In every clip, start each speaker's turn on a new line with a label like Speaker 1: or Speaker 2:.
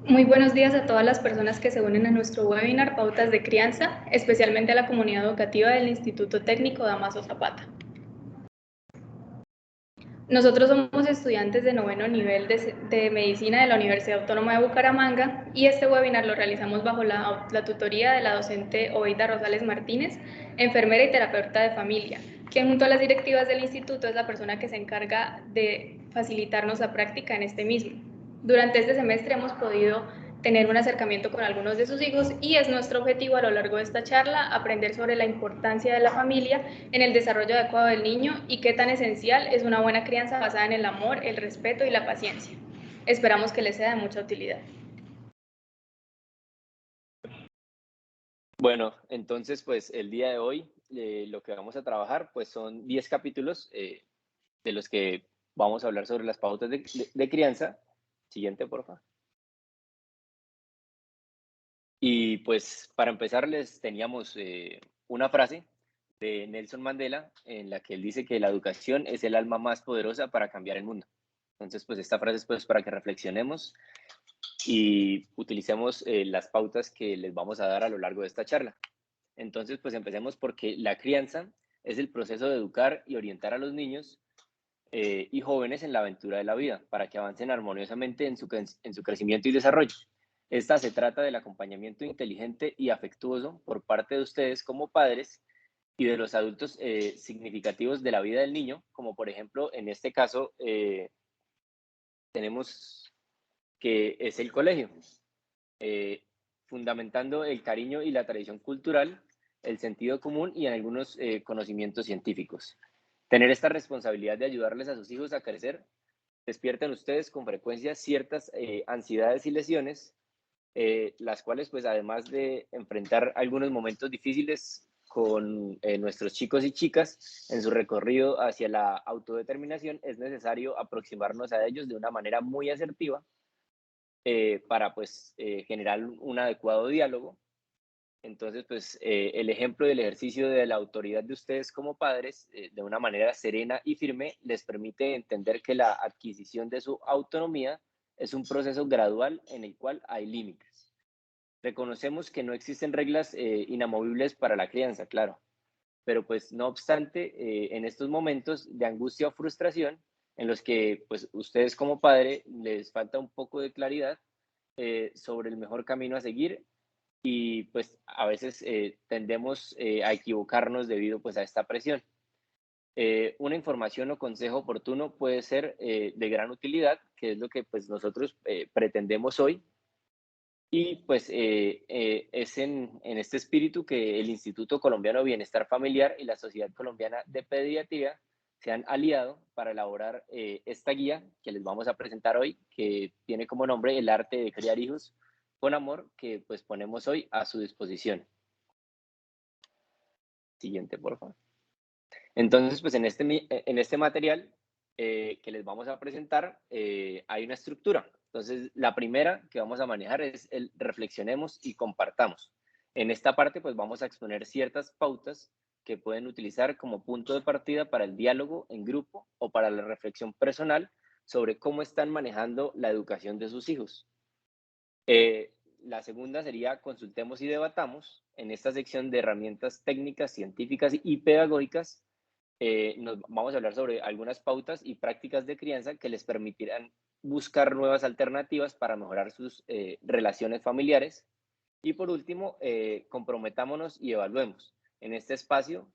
Speaker 1: Muy buenos días a todas las personas que se unen a nuestro webinar Pautas de Crianza, especialmente a la comunidad educativa del Instituto Técnico Damaso Zapata. Nosotros somos estudiantes de noveno nivel de Medicina de la Universidad Autónoma de Bucaramanga y este webinar lo realizamos bajo la tutoría de la docente Oveida Rosales Martínez, enfermera y terapeuta de familia, quien junto a las directivas del instituto es la persona que se encarga de facilitarnos la práctica en este mismo. Durante este semestre hemos podido tener un acercamiento con algunos de sus hijos y es nuestro objetivo a lo largo de esta charla aprender sobre la importancia de la familia en el desarrollo adecuado del niño y qué tan esencial es una buena crianza basada en el amor, el respeto y la paciencia. Esperamos que les sea de mucha utilidad.
Speaker 2: Bueno, entonces pues el día de hoy lo que vamos a trabajar pues son 10 capítulos de los que vamos a hablar sobre las pautas de crianza. Siguiente, por favor. Y pues para empezar les teníamos una frase de Nelson Mandela en la que él dice que la educación es el alma más poderosa para cambiar el mundo. Entonces pues esta frase es pues para que reflexionemos y utilicemos las pautas que les vamos a dar a lo largo de esta charla. Entonces pues empecemos porque la crianza es el proceso de educar y orientar a los niños y jóvenes en la aventura de la vida para que avancen armoniosamente en su crecimiento y desarrollo. Esta se trata del acompañamiento inteligente y afectuoso por parte de ustedes como padres y de los adultos significativos de la vida del niño, como por ejemplo en este caso tenemos que es el colegio, fundamentando el cariño y la tradición cultural, el sentido común y en algunos conocimientos científicos. Tener esta responsabilidad de ayudarles a sus hijos a crecer despierta en ustedes con frecuencia ciertas ansiedades y lesiones, las cuales pues además de enfrentar algunos momentos difíciles con nuestros chicos y chicas en su recorrido hacia la autodeterminación, es necesario aproximarnos a ellos de una manera muy asertiva para pues generar un adecuado diálogo. Entonces, pues el ejemplo y el ejercicio de la autoridad de ustedes como padres, de una manera serena y firme, les permite entender que la adquisición de su autonomía es un proceso gradual en el cual hay límites. Reconocemos que no existen reglas inamovibles para la crianza, claro, pero pues no obstante, en estos momentos de angustia o frustración, en los que pues ustedes como padre les falta un poco de claridad sobre el mejor camino a seguir, y pues a veces tendemos a equivocarnos debido pues a esta presión. Una información o consejo oportuno puede ser de gran utilidad, que es lo que pues nosotros pretendemos hoy. Y pues es en este espíritu que el Instituto Colombiano de Bienestar Familiar y la Sociedad Colombiana de Pediatría se han aliado para elaborar esta guía que les vamos a presentar hoy, que tiene como nombre El arte de criar hijos con amor, que pues ponemos hoy a su disposición. Siguiente, por favor. Entonces, pues en este material que les vamos a presentar hay una estructura. Entonces, la primera que vamos a manejar es el reflexionemos y compartamos. En esta parte, pues vamos a exponer ciertas pautas que pueden utilizar como punto de partida para el diálogo en grupo o para la reflexión personal sobre cómo están manejando la educación de sus hijos. La segunda sería consultemos y debatamos. En esta sección de herramientas técnicas, científicas y pedagógicas, nos vamos a hablar sobre algunas pautas y prácticas de crianza que les permitirán buscar nuevas alternativas para mejorar sus relaciones familiares. Y por último, comprometámonos y evaluemos. En este espacio,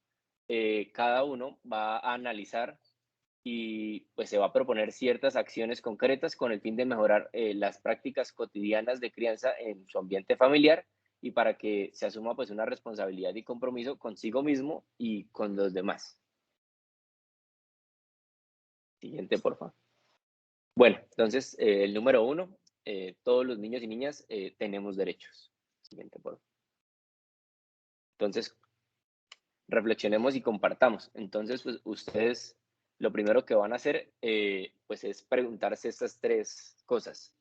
Speaker 2: cada uno va a analizar y pues se va a proponer ciertas acciones concretas con el fin de mejorar las prácticas cotidianas de crianza en su ambiente familiar y para que se asuma pues una responsabilidad y compromiso consigo mismo y con los demás. Siguiente, por favor. Bueno, entonces el número 1, todos los niños y niñas tenemos derechos. Siguiente, por favor. Entonces, reflexionemos y compartamos. Entonces, pues ustedes lo primero que van a hacer pues es preguntarse estas tres cosas.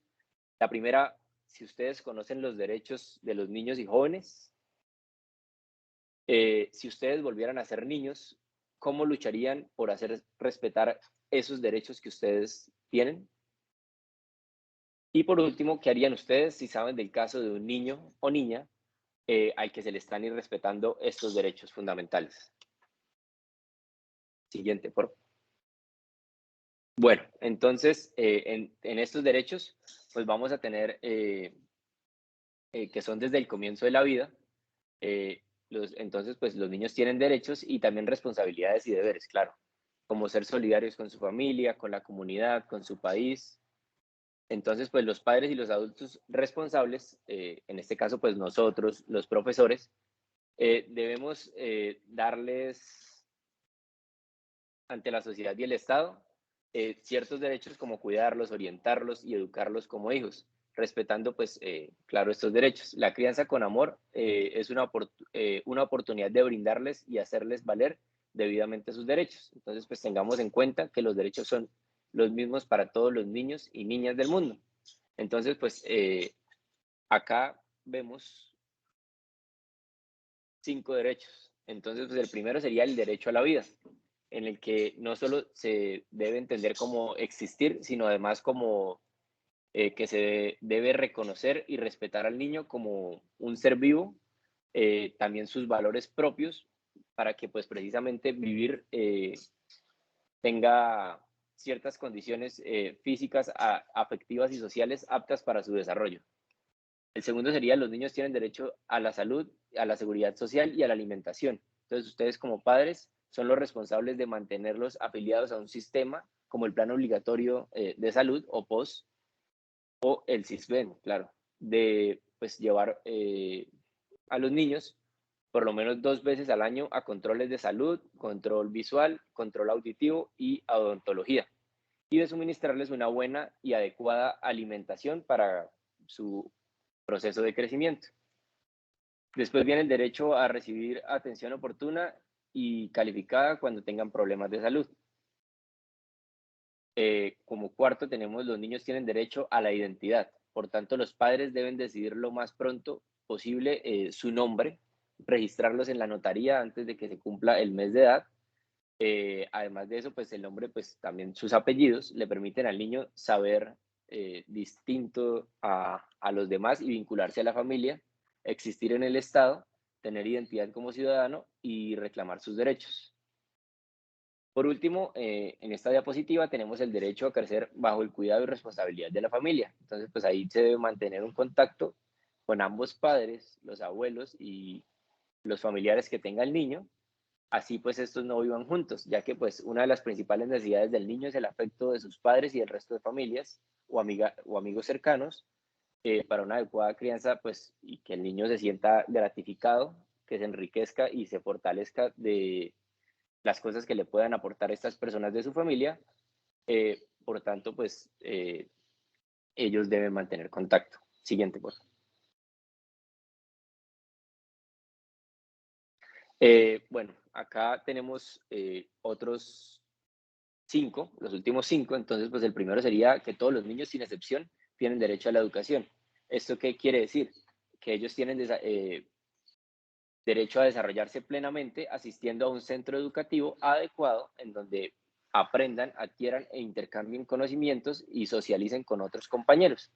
Speaker 2: La primera, si ustedes conocen los derechos de los niños y jóvenes, si ustedes volvieran a ser niños, ¿cómo lucharían por hacer respetar esos derechos que ustedes tienen? Y por último, ¿qué harían ustedes si saben del caso de un niño o niña al que se le están irrespetando estos derechos fundamentales? Siguiente, por favor. Bueno, entonces, en estos derechos, pues vamos a tener que son desde el comienzo de la vida. Entonces, pues los niños tienen derechos y también responsabilidades y deberes, claro, como ser solidarios con su familia, con la comunidad, con su país. Entonces, pues los padres y los adultos responsables, en este caso, pues nosotros, los profesores, debemos darles ante la sociedad y el Estado ciertos derechos como cuidarlos, orientarlos y educarlos como hijos, respetando, pues, claro, estos derechos. La crianza con amor es una oportunidad de brindarles y hacerles valer debidamente sus derechos. Entonces, pues, tengamos en cuenta que los derechos son los mismos para todos los niños y niñas del mundo. Entonces, pues, acá vemos 5 derechos. Entonces, pues, el primero sería el derecho a la vida, en el que no solo se debe entender como existir, sino además como que se debe reconocer y respetar al niño como un ser vivo, también sus valores propios, para que pues precisamente vivir tenga ciertas condiciones físicas, afectivas y sociales aptas para su desarrollo. El segundo sería, los niños tienen derecho a la salud, a la seguridad social y a la alimentación. Entonces, ustedes como padres son los responsables de mantenerlos afiliados a un sistema como el Plan Obligatorio de Salud o POS o el CISBEN, claro, de pues llevar a los niños por lo menos 2 veces al año a controles de salud, control visual, control auditivo y odontología, y de suministrarles una buena y adecuada alimentación para su proceso de crecimiento. Después viene el derecho a recibir atención oportuna y calificada cuando tengan problemas de salud. Como cuarto tenemos, los niños tienen derecho a la identidad. Por tanto, los padres deben decidir lo más pronto posible su nombre, registrarlos en la notaría antes de que se cumpla el mes de edad. Además de eso, pues el nombre, pues también sus apellidos le permiten al niño saber distinto a los demás y vincularse a la familia, existir en el Estado, tener identidad como ciudadano y reclamar sus derechos. Por último, en esta diapositiva tenemos el derecho a crecer bajo el cuidado y responsabilidad de la familia. Entonces, pues ahí se debe mantener un contacto con ambos padres, los abuelos y los familiares que tenga el niño. Así pues estos no vivan juntos, ya que pues una de las principales necesidades del niño es el afecto de sus padres y del resto de familias o amigos cercanos para una adecuada crianza, pues, y que el niño se sienta gratificado, que se enriquezca y se fortalezca de las cosas que le puedan aportar estas personas de su familia. Por tanto, pues, ellos deben mantener contacto. Siguiente, por favor. Bueno, acá tenemos otros 5, los últimos 5. Entonces, pues el primero sería que todos los niños, sin excepción, tienen derecho a la educación. ¿Esto qué quiere decir? Que ellos tienen derecho a desarrollarse plenamente asistiendo a un centro educativo adecuado en donde aprendan, adquieran e intercambien conocimientos y socialicen con otros compañeros.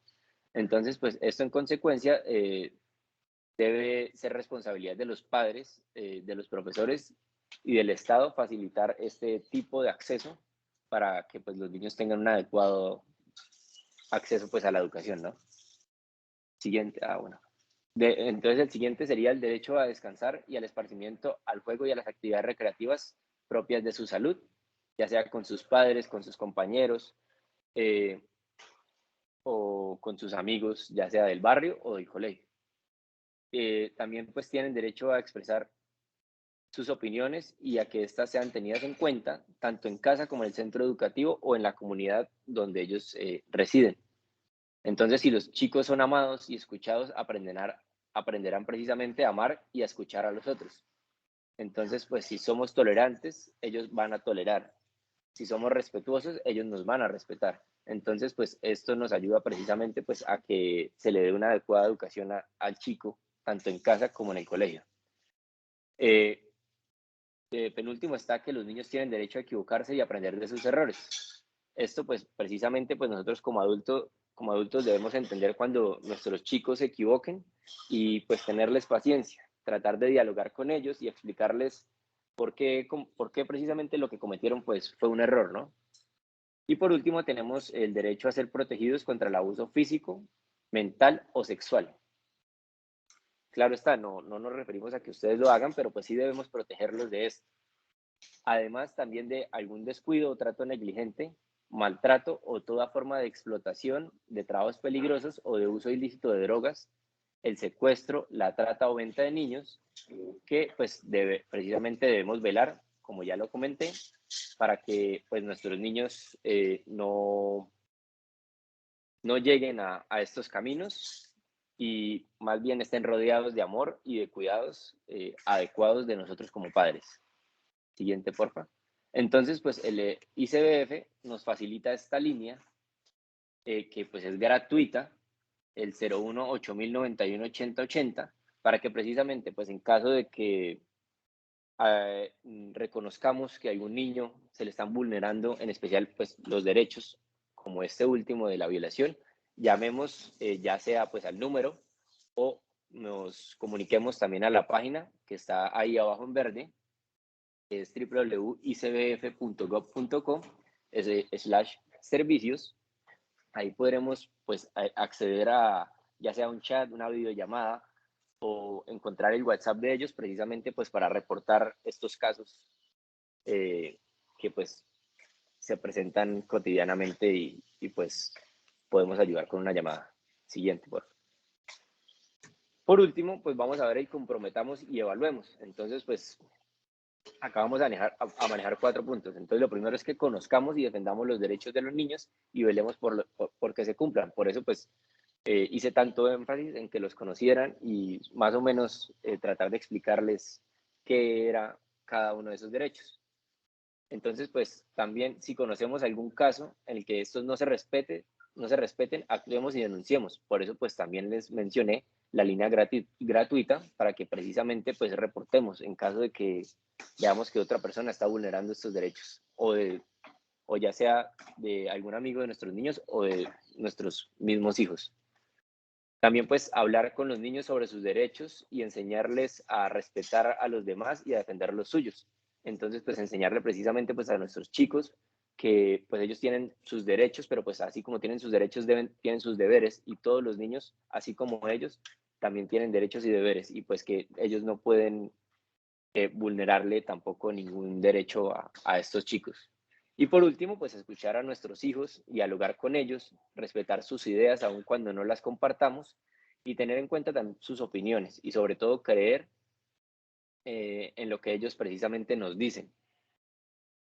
Speaker 2: Entonces, pues esto en consecuencia debe ser responsabilidad de los padres, de los profesores y del Estado facilitar este tipo de acceso para que pues, los niños tengan un adecuado acceso pues, a la educación, ¿no? Siguiente, bueno. Entonces el siguiente sería el derecho a descansar y al esparcimiento, al juego y a las actividades recreativas propias de su salud, ya sea con sus padres, con sus compañeros eh, o con sus amigos, ya sea del barrio o del colegio. También pues tienen derecho a expresar sus opiniones y a que éstas sean tenidas en cuenta tanto en casa como en el centro educativo o en la comunidad donde ellos residen. Entonces, si los chicos son amados y escuchados, aprenderán precisamente a amar y a escuchar a los otros. Entonces, pues si somos tolerantes, ellos van a tolerar. Si somos respetuosos, ellos nos van a respetar. Entonces, pues esto nos ayuda precisamente pues a que se le dé una adecuada educación al chico, tanto en casa como en el colegio. Penúltimo está que los niños tienen derecho a equivocarse y aprender de sus errores. Esto pues precisamente pues nosotros como adultos debemos entender cuando nuestros chicos se equivoquen y pues tenerles paciencia, tratar de dialogar con ellos y explicarles por qué precisamente lo que cometieron pues fue un error, ¿no? Y por último tenemos el derecho a ser protegidos contra el abuso físico, mental o sexual. Claro está, no nos referimos a que ustedes lo hagan, pero pues sí debemos protegerlos de esto. Además también de algún descuido o trato negligente, maltrato o toda forma de explotación, de trabajos peligrosos o de uso ilícito de drogas, el secuestro, la trata o venta de niños, que pues precisamente debemos velar, como ya lo comenté, para que pues nuestros niños no lleguen a estos caminos y más bien estén rodeados de amor y de cuidados adecuados de nosotros como padres. Siguiente, porfa. Entonces, pues el ICBF nos facilita esta línea que pues es gratuita, el 01 8091 8080, para que precisamente pues en caso de que reconozcamos que a algún niño se le están vulnerando, en especial pues los derechos, como este último de la violación, llamemos ya sea pues al número o nos comuniquemos también a la página que está ahí abajo en verde, que es www.icbf.gov.co/servicios. Ahí podremos pues acceder a ya sea un chat, una videollamada o encontrar el WhatsApp de ellos precisamente pues para reportar estos casos que pues se presentan cotidianamente y pues podemos ayudar con una llamada. Siguiente, por favor. Por último, pues vamos a ver y comprometamos y evaluemos. Entonces, pues acá vamos a manejar 4 puntos. Entonces, lo primero es que conozcamos y defendamos los derechos de los niños y velemos por que se cumplan. Por eso, pues, hice tanto énfasis en que los conocieran y más o menos tratar de explicarles qué era cada uno de esos derechos. Entonces, pues, también si conocemos algún caso en el que estos no se respeten, actuemos y denunciemos. Por eso, pues, también les mencioné la línea gratuita para que precisamente, pues, reportemos en caso de que veamos que otra persona está vulnerando estos derechos o ya sea de algún amigo de nuestros niños o de nuestros mismos hijos. También pues hablar con los niños sobre sus derechos y enseñarles a respetar a los demás y a defender los suyos. Entonces pues enseñarle precisamente pues a nuestros chicos que pues ellos tienen sus derechos, pero pues así como tienen sus derechos tienen sus deberes y todos los niños, así como ellos, también tienen derechos y deberes y pues que ellos no pueden vulnerarle tampoco ningún derecho a estos chicos. Y por último, pues escuchar a nuestros hijos, dialogar con ellos, respetar sus ideas aun cuando no las compartamos y tener en cuenta también sus opiniones y sobre todo creer en lo que ellos precisamente nos dicen.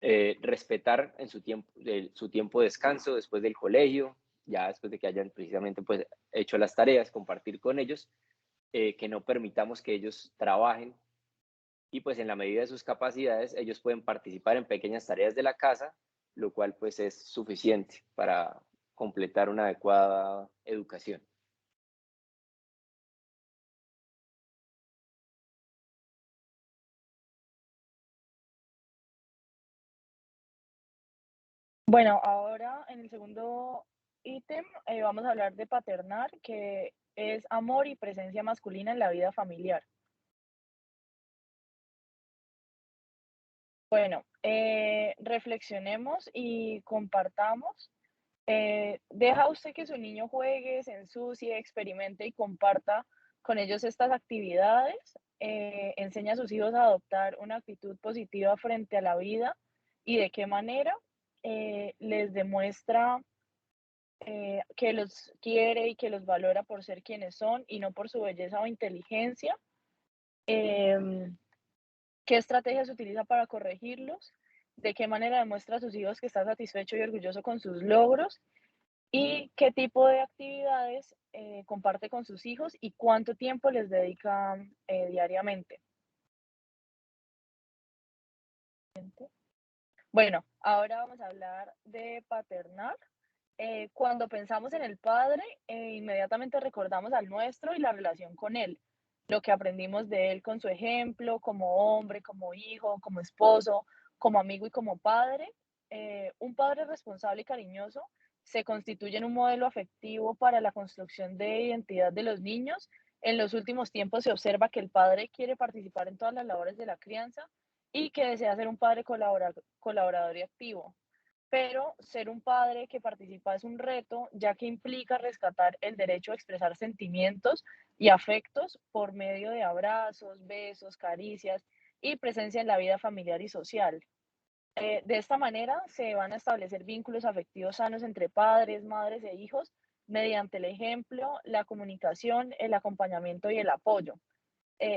Speaker 2: Respetar en su tiempo de descanso después del colegio, ya después de que hayan precisamente pues hecho las tareas, compartir con ellos, que no permitamos que ellos trabajen y pues en la medida de sus capacidades ellos pueden participar en pequeñas tareas de la casa, lo cual pues es suficiente para completar una adecuada educación.
Speaker 3: Bueno, ahora en el segundo ítem vamos a hablar de paternar, que es amor y presencia masculina en la vida familiar. Bueno, reflexionemos y compartamos. ¿Deja usted que su niño juegue, se ensucie, experimente y comparta con ellos estas actividades? ¿Enseña a sus hijos a adoptar una actitud positiva frente a la vida? ¿Y de qué manera? ¿Les demuestra que los quiere y que los valora por ser quienes son y no por su belleza o inteligencia? Em, ¿Qué estrategias utiliza para corregirlos? ¿De qué manera demuestra a sus hijos que está satisfecho y orgulloso con sus logros? ¿Y qué tipo de actividades comparte con sus hijos y cuánto tiempo les dedica diariamente? Bueno, ahora vamos a hablar de paternar. Cuando pensamos en el padre, inmediatamente recordamos al nuestro y la relación con él, lo que aprendimos de él con su ejemplo, como hombre, como hijo, como esposo, como amigo y como padre. Un padre responsable y cariñoso se constituye en un modelo afectivo para la construcción de identidad de los niños. En los últimos tiempos se observa que el padre quiere participar en todas las labores de la crianza y que desea ser un padre colaborador y activo. Pero ser un padre que participa es un reto, ya que implica rescatar el derecho a expresar sentimientos y afectos por medio de abrazos, besos, caricias y presencia en la vida familiar y social. De esta manera se van a establecer vínculos afectivos sanos entre padres, madres e hijos mediante el ejemplo, la comunicación, el acompañamiento y el apoyo.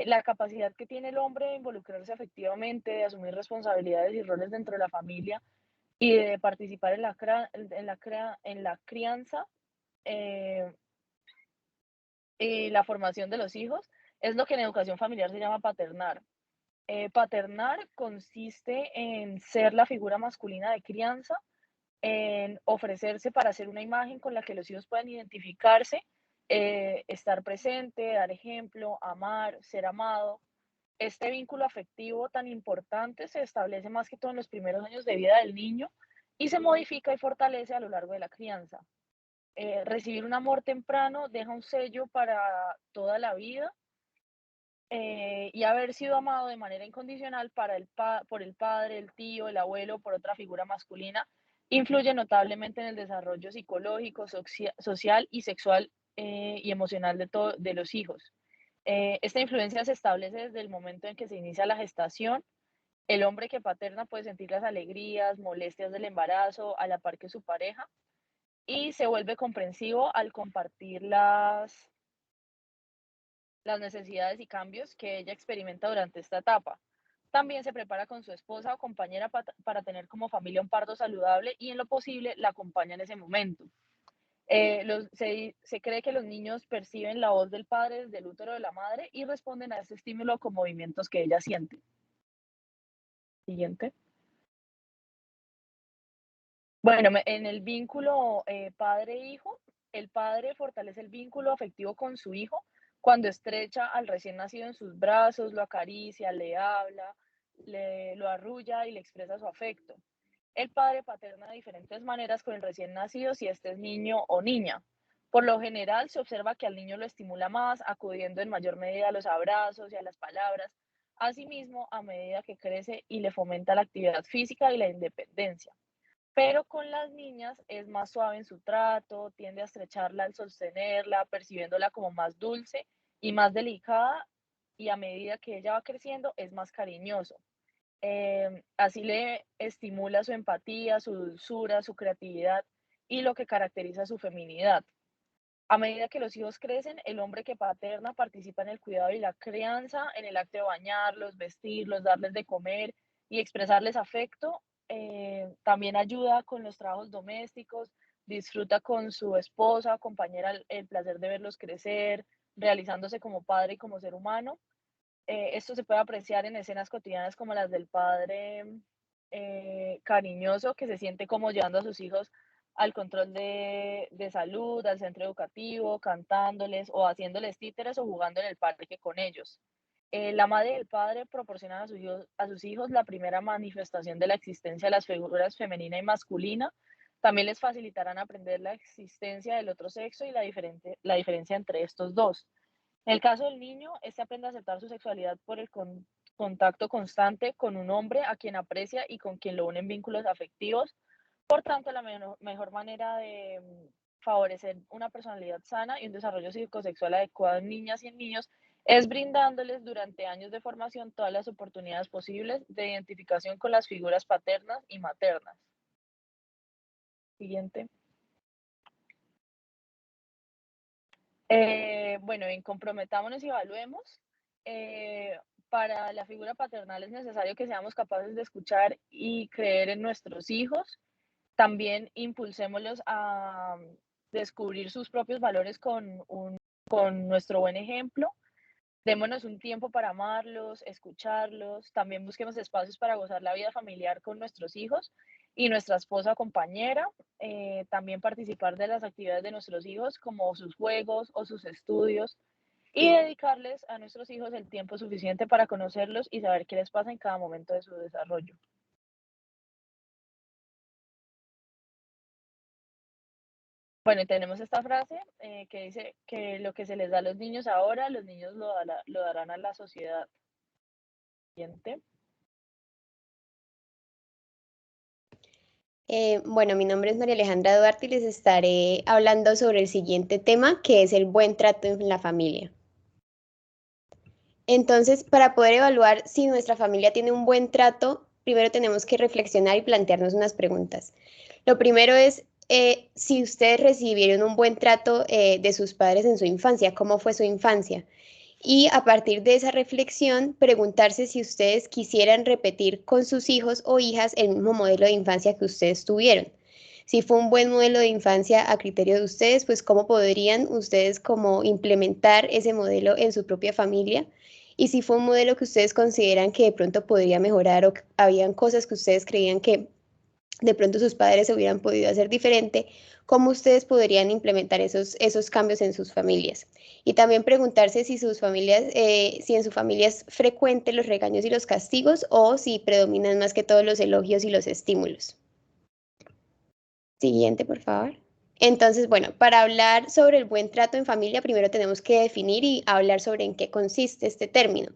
Speaker 3: La capacidad que tiene el hombre de involucrarse afectivamente, de asumir responsabilidades y roles dentro de la familia y de participar en la crianza eh, y la formación de los hijos es lo que en educación familiar se llama paternar. Paternar consiste en ser la figura masculina de crianza, en ofrecerse para ser una imagen con la que los hijos puedan identificarse, estar presente, dar ejemplo, amar, ser amado. Este vínculo afectivo tan importante se establece más que todo en los primeros años de vida del niño y se modifica y fortalece a lo largo de la crianza. Recibir un amor temprano deja un sello para toda la vida, y haber sido amado de manera incondicional por el padre, el tío, el abuelo, por otra figura masculina, influye notablemente en el desarrollo psicológico, social y sexual, y emocional de los hijos. Esta influencia se establece desde el momento en que se inicia la gestación. El hombre que paterna puede sentir las alegrías, molestias del embarazo a la par que su pareja y se vuelve comprensivo al compartir las necesidades y cambios que ella experimenta durante esta etapa. También se prepara con su esposa o compañera para tener como familia un parto saludable y en lo posible la acompaña en ese momento. Se cree que los niños perciben la voz del padre desde el útero de la madre y responden a ese estímulo con movimientos que ella siente. Siguiente. Bueno, en el vínculo padre-hijo, el padre fortalece el vínculo afectivo con su hijo cuando estrecha al recién nacido en sus brazos, lo acaricia, le habla, lo arrulla y le expresa su afecto. El padre paterna de diferentes maneras con el recién nacido si este es niño o niña. Por lo general se observa que al niño lo estimula más, acudiendo en mayor medida a los abrazos y a las palabras. Asimismo, a medida que crece y le fomenta la actividad física y la independencia. Pero con las niñas es más suave en su trato, tiende a estrecharla al sostenerla, percibiéndola como más dulce y más delicada, y a medida que ella va creciendo es más cariñoso. Así le estimula su empatía, su dulzura, su creatividad y lo que caracteriza su feminidad. A medida que los hijos crecen, el hombre que paterna participa en el cuidado y la crianza, en el acto de bañarlos, vestirlos, darles de comer y expresarles afecto. También ayuda con los trabajos domésticos, disfruta con su esposa, compañera, el placer de verlos crecer, realizándose como padre y como ser humano. Esto se puede apreciar en escenas cotidianas como las del padre cariñoso que se siente como llevando a sus hijos al control de salud, al centro educativo, cantándoles o haciéndoles títeres o jugando en el parque con ellos. La madre y el padre proporcionan a sus hijos la primera manifestación de la existencia de las figuras femenina y masculina. También les facilitarán aprender la existencia del otro sexo y la diferencia entre estos dos. En el caso del niño, este aprende a aceptar su sexualidad por el contacto constante con un hombre a quien aprecia y con quien lo unen vínculos afectivos. Por tanto, la mejor manera de favorecer una personalidad sana y un desarrollo psicosexual adecuado en niñas y en niños es brindándoles durante años de formación todas las oportunidades posibles de identificación con las figuras paternas y maternas. Siguiente. Bueno, en Comprometámonos y Evaluemos, eh, para la figura paternal es necesario que seamos capaces de escuchar y creer en nuestros hijos. También impulsémoslos a descubrir sus propios valores con nuestro buen ejemplo. Démonos un tiempo para amarlos, escucharlos. También busquemos espacios para gozar la vida familiar con nuestros hijos y nuestra esposa compañera. También participar de las actividades de nuestros hijos, como sus juegos o sus estudios, y dedicarles a nuestros hijos el tiempo suficiente para conocerlos y saber qué les pasa en cada momento de su desarrollo. Bueno, y tenemos esta frase que dice que lo que se les da a los niños ahora, los niños lo darán a la sociedad. Siguiente.
Speaker 4: Bueno, mi nombre es María Alejandra Duarte y les estaré hablando sobre el siguiente tema, que es el buen trato en la familia. Entonces, para poder evaluar si nuestra familia tiene un buen trato, primero tenemos que reflexionar y plantearnos unas preguntas. Lo primero es si ustedes recibieron un buen trato de sus padres en su infancia, ¿cómo fue su infancia? Y a partir de esa reflexión, preguntarse si ustedes quisieran repetir con sus hijos o hijas el mismo modelo de infancia que ustedes tuvieron. Si fue un buen modelo de infancia a criterio de ustedes, pues cómo podrían ustedes como implementar ese modelo en su propia familia. Y si fue un modelo que ustedes consideran que de pronto podría mejorar o que habían cosas que ustedes creían que de pronto sus padres hubieran podido hacer diferente, ¿cómo ustedes podrían implementar esos cambios en sus familias? Y también preguntarse si sus familias, si en su familia es frecuente los regaños y los castigos o si predominan más que todos los elogios y los estímulos. Siguiente, por favor. Entonces, bueno, para hablar sobre el buen trato en familia, primero tenemos que definir y hablar sobre en qué consiste este término.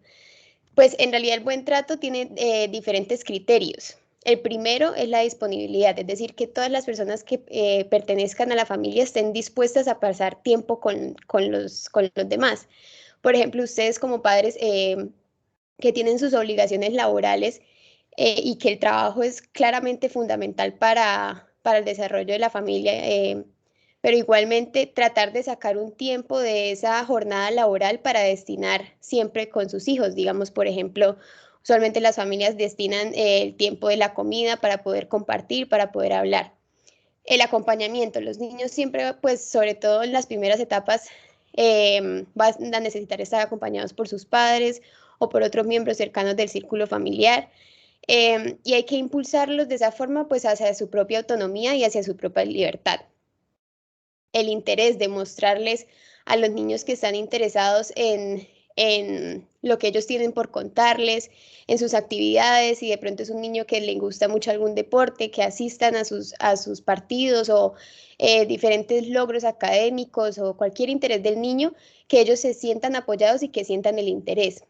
Speaker 4: Pues en realidad el buen trato tiene diferentes criterios. El primero es la disponibilidad, es decir, que todas las personas que pertenezcan a la familia estén dispuestas a pasar tiempo con los demás. Por ejemplo, ustedes como padres que tienen sus obligaciones laborales y que el trabajo es claramente fundamental para el desarrollo de la familia, pero igualmente tratar de sacar un tiempo de esa jornada laboral para destinar siempre con sus hijos. Digamos, por ejemplo, usualmente las familias destinan el tiempo de la comida para poder compartir, para poder hablar. El acompañamiento, los niños siempre, pues sobre todo en las primeras etapas, van a necesitar estar acompañados por sus padres o por otros miembros cercanos del círculo familiar. Y hay que impulsarlos de esa forma, pues hacia su propia autonomía y hacia su propia libertad. El interés de mostrarles a los niños que están interesados en lo que ellos tienen por contarles, en sus actividades, y de pronto es un niño que le gusta mucho algún deporte, que asistan a sus partidos o diferentes logros académicos o cualquier interés del niño, que ellos se sientan apoyados y que sientan el interés.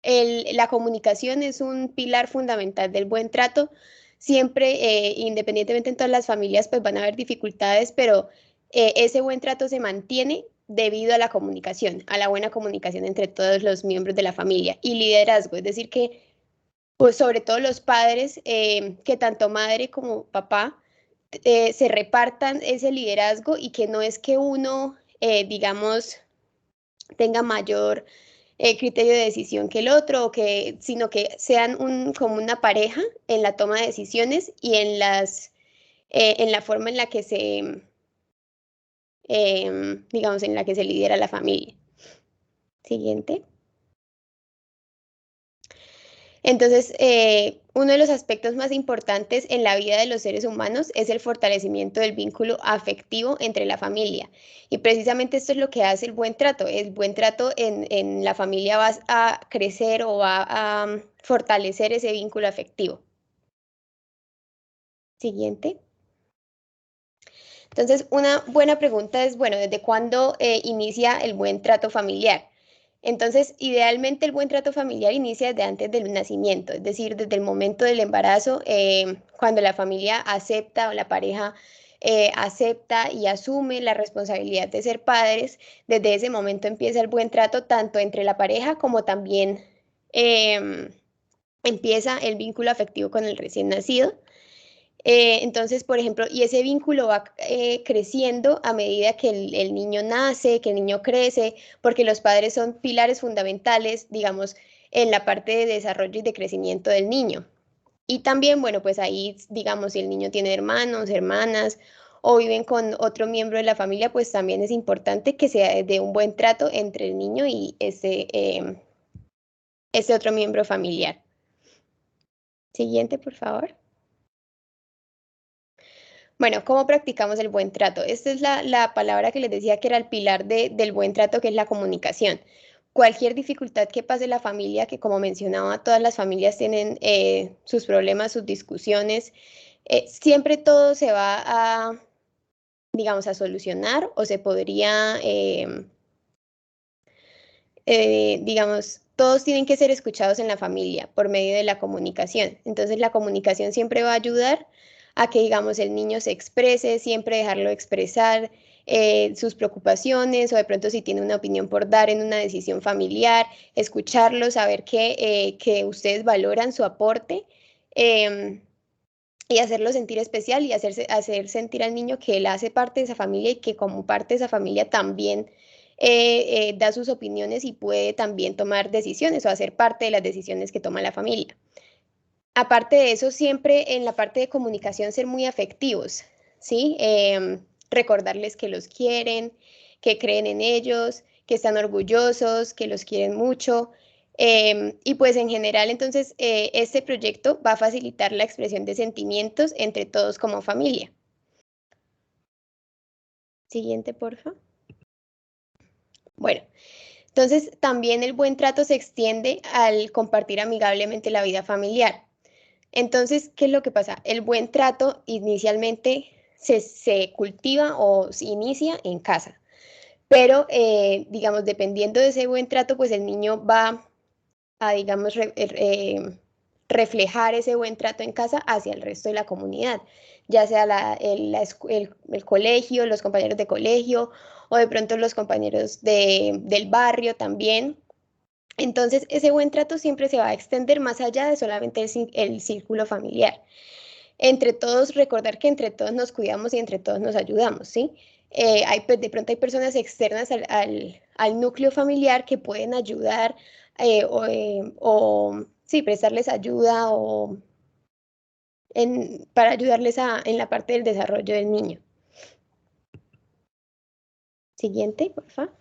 Speaker 4: La comunicación es un pilar fundamental del buen trato. Siempre, independientemente en todas las familias, pues van a haber dificultades, pero ese buen trato se mantiene debido a la comunicación, a la buena comunicación entre todos los miembros de la familia. Y liderazgo, es decir, que pues sobre todo los padres, que tanto madre como papá se repartan ese liderazgo y que no es que uno, digamos, tenga mayor criterio de decisión que el otro, sino que sean como una pareja en la toma de decisiones y en la forma en la que digamos, en la que se lidera la familia. Siguiente. Entonces, uno de los aspectos más importantes en la vida de los seres humanos es el fortalecimiento del vínculo afectivo entre la familia. Y precisamente esto es lo que hace el buen trato. El buen trato en la familia va a crecer o va a fortalecer ese vínculo afectivo. Siguiente. Entonces, una buena pregunta es, bueno, ¿desde cuándo inicia el buen trato familiar? Entonces, idealmente el buen trato familiar inicia desde antes del nacimiento, es decir, desde el momento del embarazo, cuando la familia acepta o la pareja acepta y asume la responsabilidad de ser padres. Desde ese momento empieza el buen trato tanto entre la pareja como también empieza el vínculo afectivo con el recién nacido. Entonces, por ejemplo, y ese vínculo va creciendo a medida que el niño nace, que el niño crece, porque los padres son pilares fundamentales, digamos, en la parte de desarrollo y de crecimiento del niño. Y también, bueno, pues ahí, digamos, si el niño tiene hermanos, hermanas o viven con otro miembro de la familia, pues también es importante que sea de un buen trato entre el niño y ese otro miembro familiar. Siguiente, por favor. Bueno, ¿cómo practicamos el buen trato? Esta es la palabra que les decía que era el pilar del buen trato, que es la comunicación. Cualquier dificultad que pase la familia, que como mencionaba, todas las familias tienen sus problemas, sus discusiones, siempre todo se va digamos, a solucionar o se podría, digamos, todos tienen que ser escuchados en la familia por medio de la comunicación. Entonces la comunicación siempre va a ayudar a que, digamos, el niño se exprese, siempre dejarlo expresar sus preocupaciones o de pronto si tiene una opinión por dar en una decisión familiar, escucharlo, saber que ustedes valoran su aporte. Y hacerlo sentir especial y hacer sentir al niño que él hace parte de esa familia y que como parte de esa familia también da sus opiniones y puede también tomar decisiones o hacer parte de las decisiones que toma la familia. Aparte de eso, siempre en la parte de comunicación ser muy afectivos, ¿sí? Recordarles que los quieren, que creen en ellos, que están orgullosos, que los quieren mucho. Y pues en general, entonces, este proyecto va a facilitar la expresión de sentimientos entre todos como familia. Siguiente, porfa. Bueno, entonces también el buen trato se extiende al compartir amigablemente la vida familiar. Entonces, ¿qué es lo que pasa? El buen trato inicialmente se cultiva o se inicia en casa, pero digamos, dependiendo de ese buen trato, pues el niño va a, digamos, reflejar ese buen trato en casa hacia el resto de la comunidad, ya sea el colegio, los compañeros de colegio o de pronto los compañeros del barrio también. Entonces, ese buen trato siempre se va a extender más allá de solamente el círculo familiar. Entre todos, recordar que entre todos nos cuidamos y entre todos nos ayudamos, ¿sí? De pronto hay personas externas al núcleo familiar que pueden ayudar o sí, prestarles ayuda para ayudarles en la parte del desarrollo del niño. Siguiente, por favor.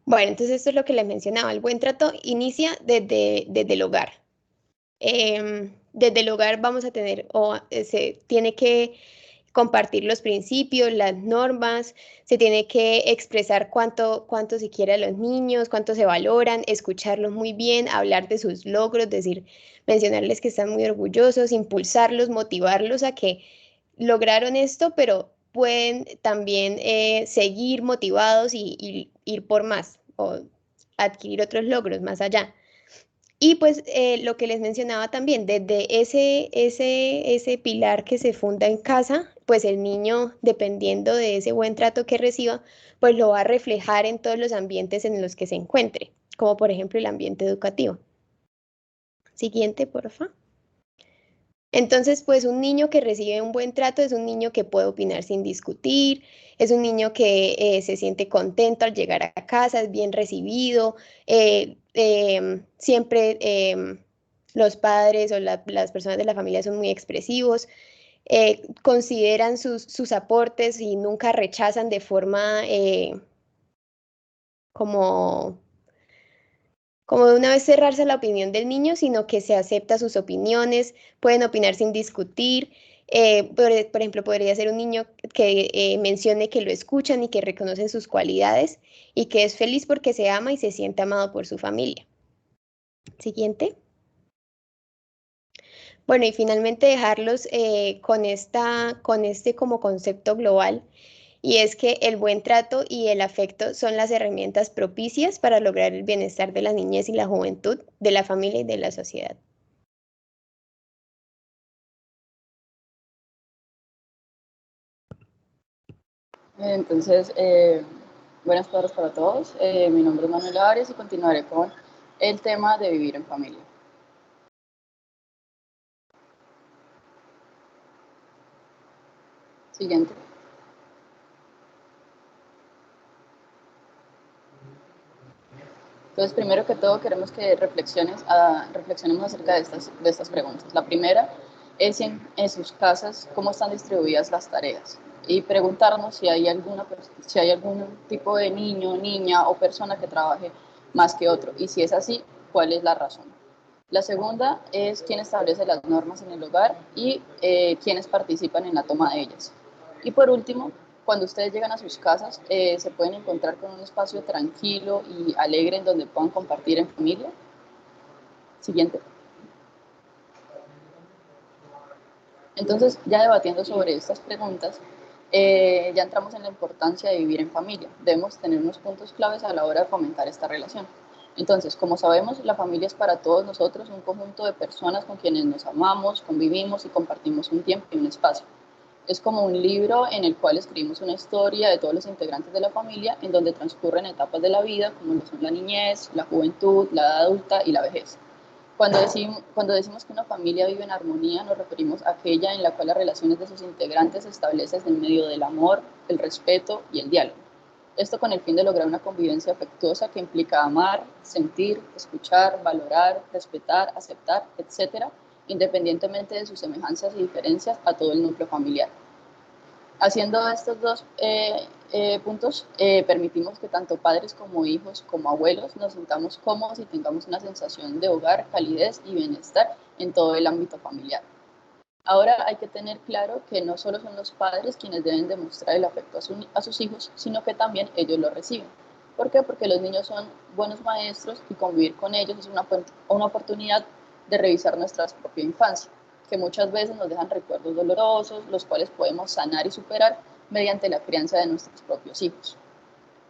Speaker 4: Bueno, entonces esto es lo que les mencionaba. El buen trato inicia desde el hogar. Desde el hogar vamos a tener, se tiene que compartir los principios, las normas, se tiene que expresar cuánto se quiere a los niños, cuánto se valoran, escucharlos muy bien, hablar de sus logros, mencionarles que están muy orgullosos, impulsarlos, motivarlos a que lograron esto, pero pueden también seguir motivados y ir por más o adquirir otros logros más allá. Y pues lo que les mencionaba también, desde ese pilar que se funda en casa, pues el niño, dependiendo de ese buen trato que reciba, pues lo va a reflejar en todos los ambientes en los que se encuentre, como por ejemplo el ambiente educativo. Siguiente, porfa. Entonces, pues un niño que recibe un buen trato es un niño que puede opinar sin discutir, es un niño que se siente contento al llegar a casa, es bien recibido, siempre los padres o las personas de la familia son muy expresivos, consideran sus aportes y nunca rechazan de forma como de una vez cerrarse a la opinión del niño, sino que se acepta sus opiniones, pueden opinar sin discutir. Por ejemplo, podría ser un niño que mencione que lo escuchan y que reconocen sus cualidades y que es feliz porque se ama y se siente amado por su familia. Siguiente. Bueno, y finalmente dejarlos con este como concepto global, y es que el buen trato y el afecto son las herramientas propicias para lograr el bienestar de la niñez y la juventud, de la familia y de la sociedad.
Speaker 5: Entonces, buenas tardes para todos. Mi nombre es Manuel Arias y continuaré con el tema de vivir en familia. Siguiente. Entonces, primero que todo, queremos que reflexionemos acerca de estas preguntas. La primera es en sus casas, cómo están distribuidas las tareas. Y preguntarnos si hay algún tipo de niño, niña o persona que trabaje más que otro. Y si es así, ¿cuál es la razón? La segunda es quién establece las normas en el hogar y quiénes participan en la toma de ellas. Y por último, cuando ustedes llegan a sus casas, se pueden encontrar con un espacio tranquilo y alegre en donde puedan compartir en familia. Siguiente. Entonces, ya debatiendo sobre estas preguntas, ya entramos en la importancia de vivir en familia. Debemos tener unos puntos claves a la hora de fomentar esta relación. Entonces, como sabemos, la familia es para todos nosotros un conjunto de personas con quienes nos amamos, convivimos y compartimos un tiempo y un espacio. Es como un libro en el cual escribimos una historia de todos los integrantes de la familia, en donde transcurren etapas de la vida, como lo son la niñez, la juventud, la edad adulta y la vejez. Cuando decimos que una familia vive en armonía, nos referimos a aquella en la cual las relaciones de sus integrantes se establecen en medio del amor, el respeto y el diálogo. Esto con el fin de lograr una convivencia afectuosa que implica amar, sentir, escuchar, valorar, respetar, aceptar, etc., independientemente de sus semejanzas y diferencias a todo el núcleo familiar. Haciendo estos dos puntos, permitimos que tanto padres como hijos, como abuelos, nos sintamos cómodos y tengamos una sensación de hogar, calidez y bienestar en todo el ámbito familiar. Ahora hay que tener claro que no solo son los padres quienes deben demostrar el afecto a sus hijos, sino que también ellos lo reciben. ¿Por qué? Porque los niños son buenos maestros y convivir con ellos es una oportunidad de revisar nuestra propia infancia, que muchas veces nos dejan recuerdos dolorosos, los cuales podemos sanar y superar mediante la crianza de nuestros propios hijos.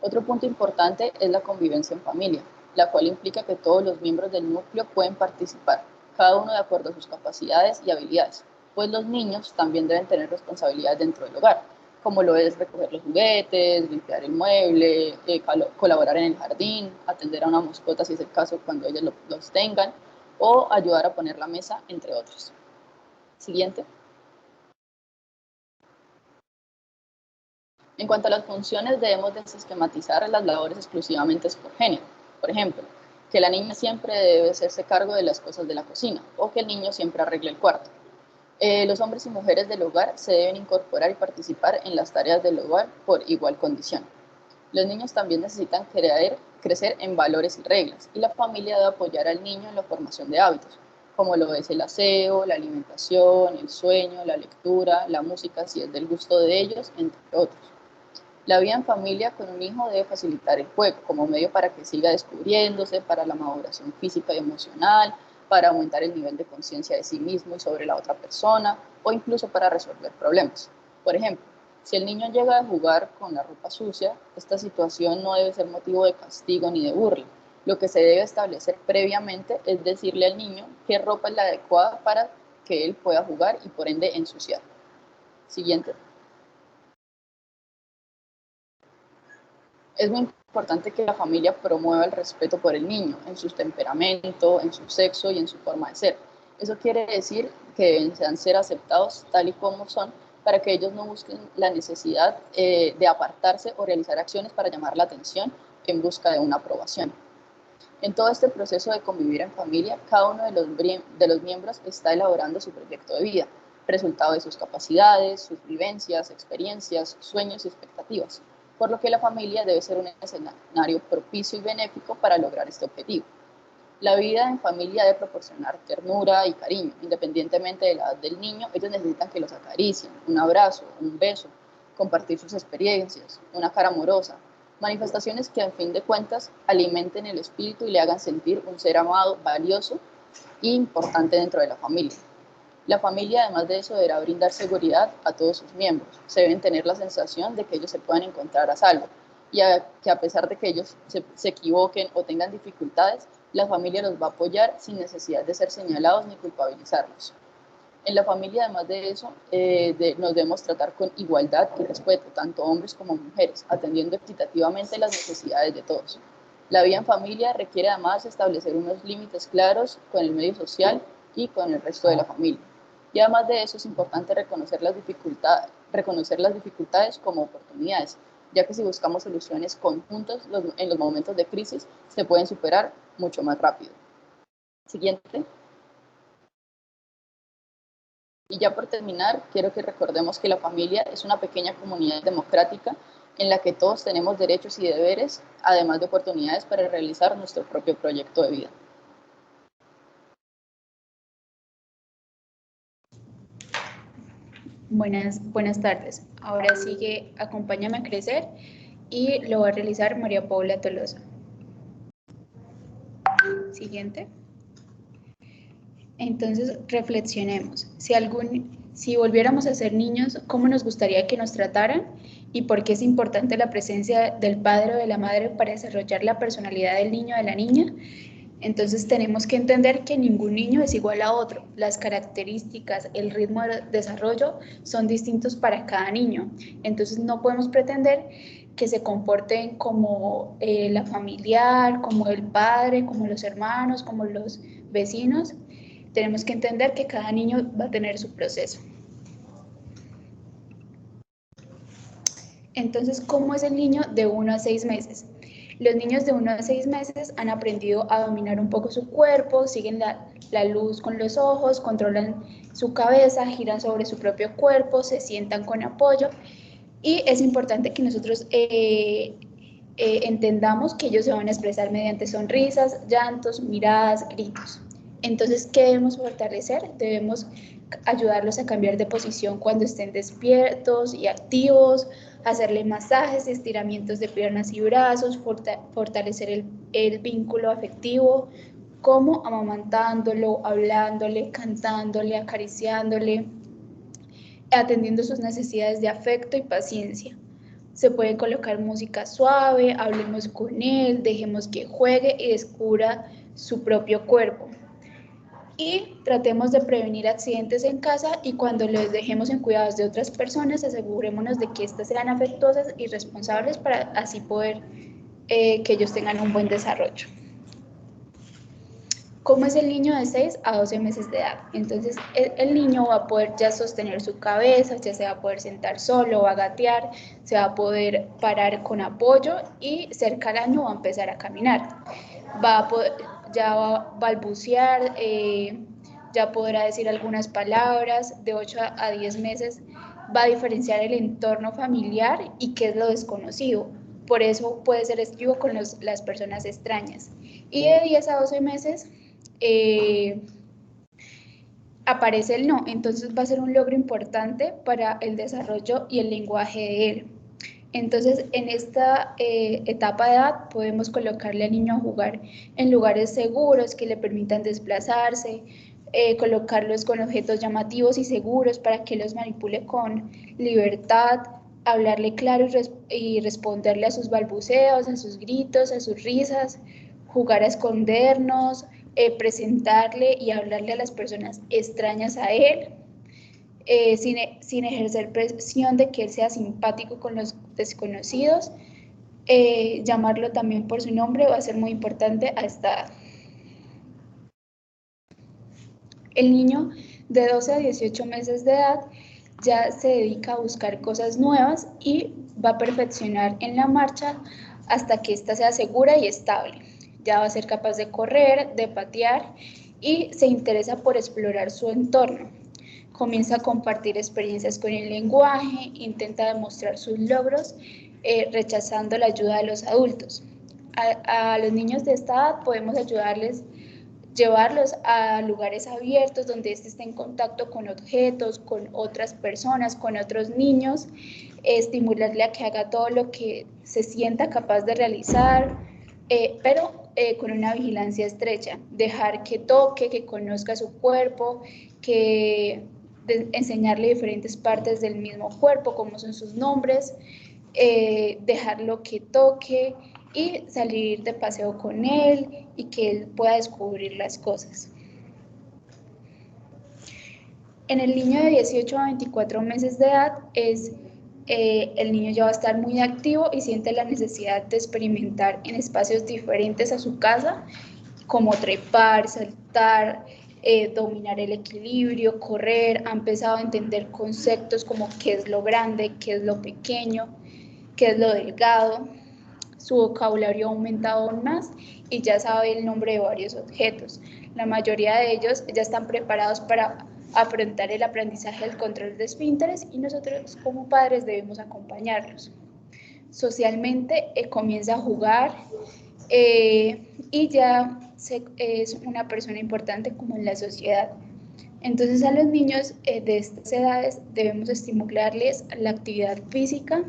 Speaker 5: Otro punto importante es la convivencia en familia, la cual implica que todos los miembros del núcleo pueden participar, cada uno de acuerdo a sus capacidades y habilidades, pues los niños también deben tener responsabilidades dentro del hogar, como lo es recoger los juguetes, limpiar el mueble, colaborar en el jardín, atender a una mascota si es el caso cuando ellos los tengan, o ayudar a poner la mesa, entre otros. Siguiente. En cuanto a las funciones, debemos desesquematizar las labores exclusivamente por género. Por ejemplo, que la niña siempre debe hacerse cargo de las cosas de la cocina, o que el niño siempre arregle el cuarto. Los hombres y mujeres del hogar se deben incorporar y participar en las tareas del hogar por igual condición. Los niños también necesitan crecer en valores y reglas, y la familia debe apoyar al niño en la formación de hábitos, como lo es el aseo, la alimentación, el sueño, la lectura, la música, si es del gusto de ellos, entre otros. La vida en familia con un hijo debe facilitar el juego como medio para que siga descubriéndose, para la maduración física y emocional, para aumentar el nivel de conciencia de sí mismo y sobre la otra persona, o incluso para resolver problemas. Por ejemplo, si el niño llega a jugar con la ropa sucia, esta situación no debe ser motivo de castigo ni de burla. Lo que se debe establecer previamente es decirle al niño qué ropa es la adecuada para que él pueda jugar y por ende ensuciar. Siguiente. Es muy importante que la familia promueva el respeto por el niño, en su temperamento, en su sexo y en su forma de ser. Eso quiere decir que deben ser aceptados tal y como son, para que ellos no busquen la necesidad de apartarse o realizar acciones para llamar la atención en busca de una aprobación. En todo este proceso de convivir en familia, cada uno de los miembros está elaborando su proyecto de vida, resultado de sus capacidades, sus vivencias, experiencias, sueños y expectativas, por lo que la familia debe ser un escenario propicio y benéfico para lograr este objetivo. La vida en familia debe proporcionar ternura y cariño, independientemente de la edad del niño. Ellos necesitan que los acaricien, un abrazo, un beso, compartir sus experiencias, una cara amorosa, manifestaciones que, a fin de cuentas, alimenten el espíritu y le hagan sentir un ser amado, valioso e importante dentro de la familia. La familia, además de eso, deberá brindar seguridad a todos sus miembros. Se deben tener la sensación de que ellos se puedan encontrar a salvo y que a pesar de que ellos se equivoquen o tengan dificultades, la familia los va a apoyar sin necesidad de ser señalados ni culpabilizarlos. En la familia, además de eso, nos debemos tratar con igualdad y respeto, tanto hombres como mujeres, atendiendo equitativamente las necesidades de todos. La vida en familia requiere además establecer unos límites claros con el medio social y con el resto de la familia. Y además de eso es importante reconocer las dificultades como oportunidades, ya que si buscamos soluciones conjuntas en los momentos de crisis, se pueden superar mucho más rápido. Siguiente. Y ya por terminar, quiero que recordemos que la familia es una pequeña comunidad democrática en la que todos tenemos derechos y deberes, además de oportunidades para realizar nuestro propio proyecto de vida.
Speaker 6: Buenas tardes. Ahora sigue Acompáñame a crecer y lo va a realizar María Paula Tolosa. Siguiente. Entonces, reflexionemos. Si algún Si volviéramos a ser niños, ¿cómo nos gustaría que nos trataran? ¿Y por qué es importante la presencia del padre o de la madre para desarrollar la personalidad del niño o de la niña? Entonces tenemos que entender que ningún niño es igual a otro. Las características, el ritmo de desarrollo son distintos para cada niño. Entonces no podemos pretender que se comporten como la familiar, como el padre, como los hermanos, como los vecinos. Tenemos que entender que cada niño va a tener su proceso. Entonces, ¿cómo es el niño de 1 a 6 meses? Los niños de 1 a 6 meses han aprendido a dominar un poco su cuerpo, siguen la luz con los ojos, controlan su cabeza, giran sobre su propio cuerpo, se sientan con apoyo. Y es importante que nosotros entendamos que ellos se van a expresar mediante sonrisas, llantos, miradas, gritos. Entonces, ¿qué debemos fortalecer? Debemos ayudarlos a cambiar de posición cuando estén despiertos y activos, hacerle masajes, estiramientos de piernas y brazos, fortalecer el vínculo afectivo, como amamantándolo, hablándole, cantándole, acariciándole, atendiendo sus necesidades de afecto y paciencia. Se puede colocar música suave, hablemos con él, dejemos que juegue y descubra su propio cuerpo. Y tratemos de prevenir accidentes en casa, y cuando los dejemos en cuidados de otras personas, asegurémonos de que éstas sean afectuosas y responsables para así poder que ellos tengan un buen desarrollo. ¿Cómo es el niño de 6 a 12 meses de edad? Entonces, el niño va a poder ya sostener su cabeza, ya se va a poder sentar solo, va a gatear, se va a poder parar con apoyo y cerca al año va a empezar a caminar. Ya va a balbucear, ya podrá decir algunas palabras. De 8 a 10 meses va a diferenciar el entorno familiar y qué es lo desconocido. Por eso puede ser esquivo con las personas extrañas. Y de 10 a 12 meses aparece el no, entonces va a ser un logro importante para el desarrollo y el lenguaje de él. Entonces, en esta etapa de edad podemos colocarle al niño a jugar en lugares seguros que le permitan desplazarse, colocarlos con objetos llamativos y seguros para que los manipule con libertad, hablarle claro y responderle a sus balbuceos, a sus gritos, a sus risas, jugar a escondernos, presentarle y hablarle a las personas extrañas a él, sin ejercer presión de que él sea simpático con los desconocidos. Llamarlo también por su nombre va a ser muy importante a esta edad. El niño de 12 a 18 meses de edad ya se dedica a buscar cosas nuevas y va a perfeccionar en la marcha hasta que ésta sea segura y estable. Ya va a ser capaz de correr, de patear y se interesa por explorar su entorno. Comienza a compartir experiencias con el lenguaje, intenta demostrar sus logros, rechazando la ayuda de los adultos. A los niños de esta edad podemos llevarlos a lugares abiertos donde éste esté en contacto con objetos, con otras personas, con otros niños, estimularle a que haga todo lo que se sienta capaz de realizar, pero con una vigilancia estrecha, dejar que toque, que conozca su cuerpo, enseñarle diferentes partes del mismo cuerpo, como son sus nombres, dejarlo que toque y salir de paseo con él y que él pueda descubrir las cosas. En el niño de 18 a 24 meses de edad el niño ya va a estar muy activo y siente la necesidad de experimentar en espacios diferentes a su casa, como trepar, saltar, dominar el equilibrio, correr. Ha empezado a entender conceptos como qué es lo grande, qué es lo pequeño, qué es lo delgado. Su vocabulario ha aumentado aún más y ya sabe el nombre de varios objetos. La mayoría de ellos ya están preparados para afrontar el aprendizaje del control de esfínteres y nosotros como padres debemos acompañarlos. Socialmente comienza a jugar y ya es una persona importante como en la sociedad. Entonces a los niños de estas edades debemos estimularles la actividad física,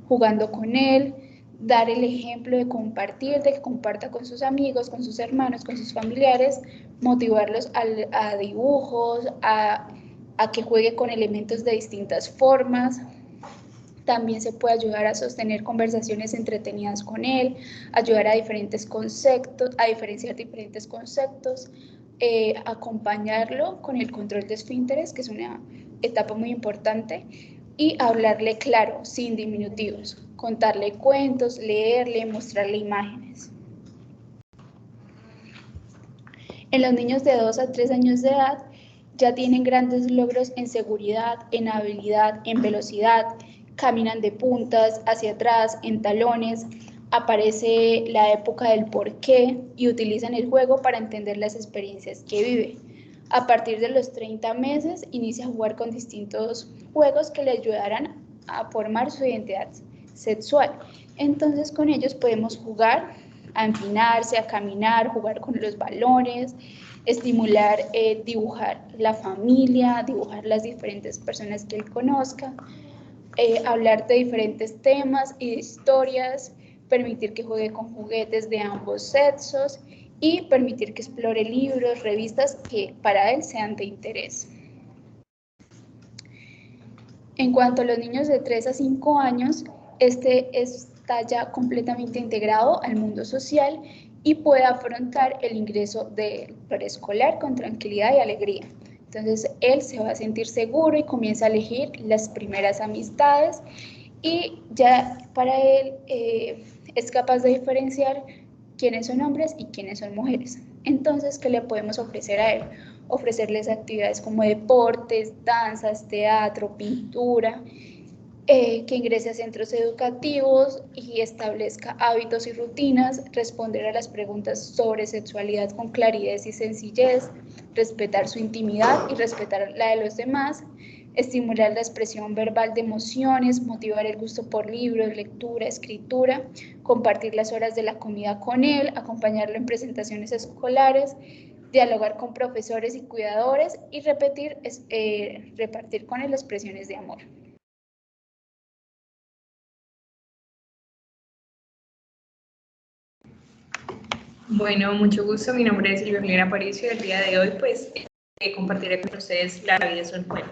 Speaker 6: jugando con él, dar el ejemplo de compartir, de que comparta con sus amigos, con sus hermanos, con sus familiares, motivarlos a dibujos, a a que juegue con elementos de distintas formas. También se puede ayudar a sostener conversaciones entretenidas con él, ayudar a diferentes conceptos, a diferenciar diferentes conceptos, acompañarlo con el control de esfínteres, que es una etapa muy importante, y hablarle claro, sin diminutivos, contarle cuentos, leerle, mostrarle imágenes. En los niños de 2 a 3 años de edad ya tienen grandes logros en seguridad, en habilidad, en velocidad, caminan de puntas, hacia atrás, en talones, aparece la época del porqué y utilizan el juego para entender las experiencias que vive. A partir de los 30 meses inicia a jugar con distintos juegos que le ayudarán a formar su identidad sexual. Entonces con ellos podemos jugar a empinarse, a caminar, jugar con los balones, estimular, dibujar la familia, dibujar las diferentes personas que él conozca, hablar de diferentes temas y de historias, permitir que juegue con juguetes de ambos sexos y permitir que explore libros, revistas que para él sean de interés. En cuanto a los niños de 3 a 5 años, está ya completamente integrado al mundo social y puede afrontar el ingreso del preescolar con tranquilidad y alegría. Entonces, él se va a sentir seguro y comienza a elegir las primeras amistades y ya para él es capaz de diferenciar quiénes son hombres y quiénes son mujeres. Entonces, ¿qué le podemos ofrecer a él? Ofrecerles actividades como deportes, danzas, teatro, pintura, que ingrese a centros educativos y establezca hábitos y rutinas, responder a las preguntas sobre sexualidad con claridad y sencillez, respetar su intimidad y respetar la de los demás, estimular la expresión verbal de emociones, motivar el gusto por libros, lectura, escritura, compartir las horas de la comida con él, acompañarlo en presentaciones escolares, dialogar con profesores y cuidadores y repartir con él expresiones de amor.
Speaker 1: Bueno, mucho gusto. Mi nombre es Silvia Juliana Aparicio y el día de hoy pues compartiré con ustedes La vida es un juego.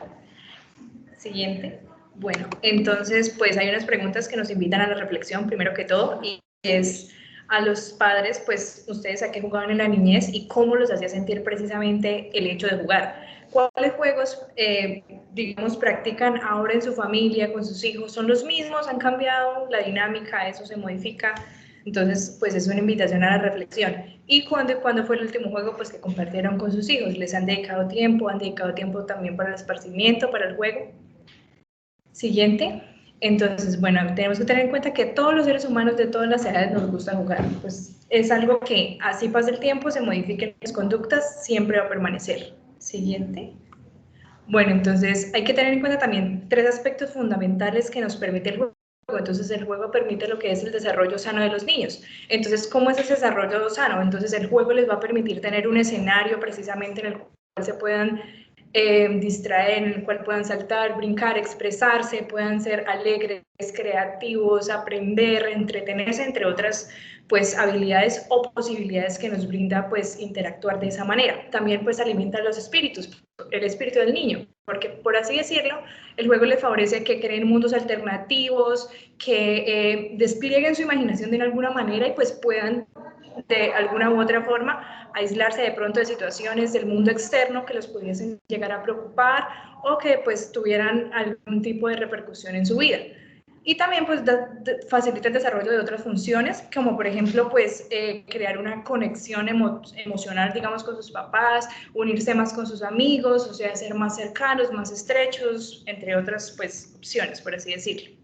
Speaker 1: Siguiente. Bueno, entonces pues hay unas preguntas que nos invitan a la reflexión primero que todo y es a los padres pues ustedes a qué jugaban en la niñez y cómo los hacía sentir precisamente el hecho de jugar. ¿Cuáles juegos, digamos, practican ahora en su familia, con sus hijos? ¿Son los mismos? ¿Han cambiado la dinámica? ¿Eso se modifica? Entonces, pues es una invitación a la reflexión. ¿Y cuándo fue el último juego pues, que compartieron con sus hijos? ¿Les han dedicado tiempo? ¿Han dedicado tiempo también para el esparcimiento, para el juego? Siguiente. Entonces, bueno, tenemos que tener en cuenta que todos los seres humanos de todas las edades nos gusta jugar. Pues es algo que así pasa el tiempo, se modifiquen las conductas, siempre va a permanecer. Siguiente. Bueno, entonces hay que tener en cuenta también 3 aspectos fundamentales que nos permite el juego. Entonces el juego permite lo que es el desarrollo sano de los niños. Entonces, ¿cómo es ese desarrollo sano? Entonces el juego les va a permitir tener un escenario precisamente en el cual se puedan distraer, en el cual puedan saltar, brincar, expresarse, puedan ser alegres, creativos, aprender, entretenerse, entre otras pues habilidades o posibilidades que nos brinda pues interactuar de esa manera. También pues alimenta los espíritus, el espíritu del niño, porque por así decirlo, el juego le favorece que creen mundos alternativos, que desplieguen su imaginación de alguna manera y pues puedan de alguna u otra forma aislarse de pronto de situaciones del mundo externo que los pudiesen llegar a preocupar o que pues tuvieran algún tipo de repercusión en su vida. Y también pues facilita el desarrollo de otras funciones, como por ejemplo pues crear una conexión emocional, digamos, con sus papás, unirse más con sus amigos, o sea, ser más cercanos, más estrechos, entre otras pues opciones, por así decirlo.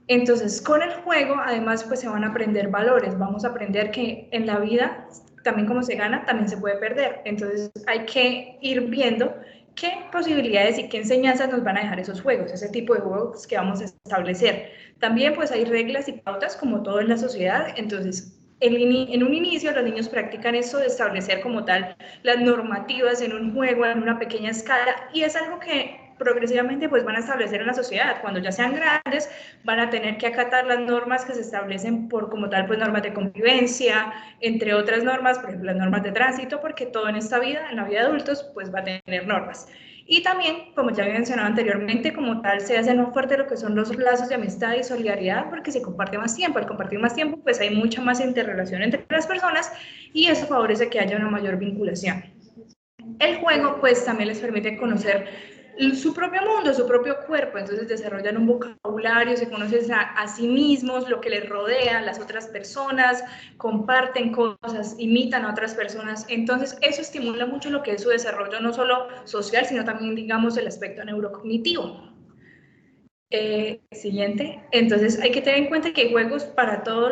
Speaker 1: Entonces, con el juego, además, pues se van a aprender valores, vamos a aprender que en la vida, también como se gana, también se puede perder. Entonces, hay que ir viendo qué posibilidades y qué enseñanzas nos van a dejar esos juegos, ese tipo de juegos que vamos a establecer. También, pues hay reglas y pautas, como todo en la sociedad, entonces, en un inicio los niños practican eso de establecer como tal las normativas en un juego, en una pequeña escala, y es algo que
Speaker 7: progresivamente pues van a establecer en la sociedad. Cuando ya sean grandes, van a tener que acatar las normas que se establecen por como tal, pues normas de convivencia, entre otras normas, por ejemplo, las normas de tránsito, porque todo en esta vida, en la vida de adultos, pues va a tener normas. Y también, como ya había mencionado anteriormente, como tal se hace más fuerte lo que son los lazos de amistad y solidaridad, porque se comparte más tiempo. Al compartir más tiempo, pues hay mucha más interrelación entre las personas y eso favorece que haya una mayor vinculación. El juego, pues, también les permite conocer su propio mundo, su propio cuerpo, entonces desarrollan un vocabulario, se conocen a sí mismos, lo que les rodea, las otras personas, comparten cosas, imitan a otras personas, entonces eso estimula mucho lo que es su desarrollo, no solo social, sino también, digamos, el aspecto neurocognitivo. Siguiente. Entonces hay que tener en cuenta que hay juegos para todos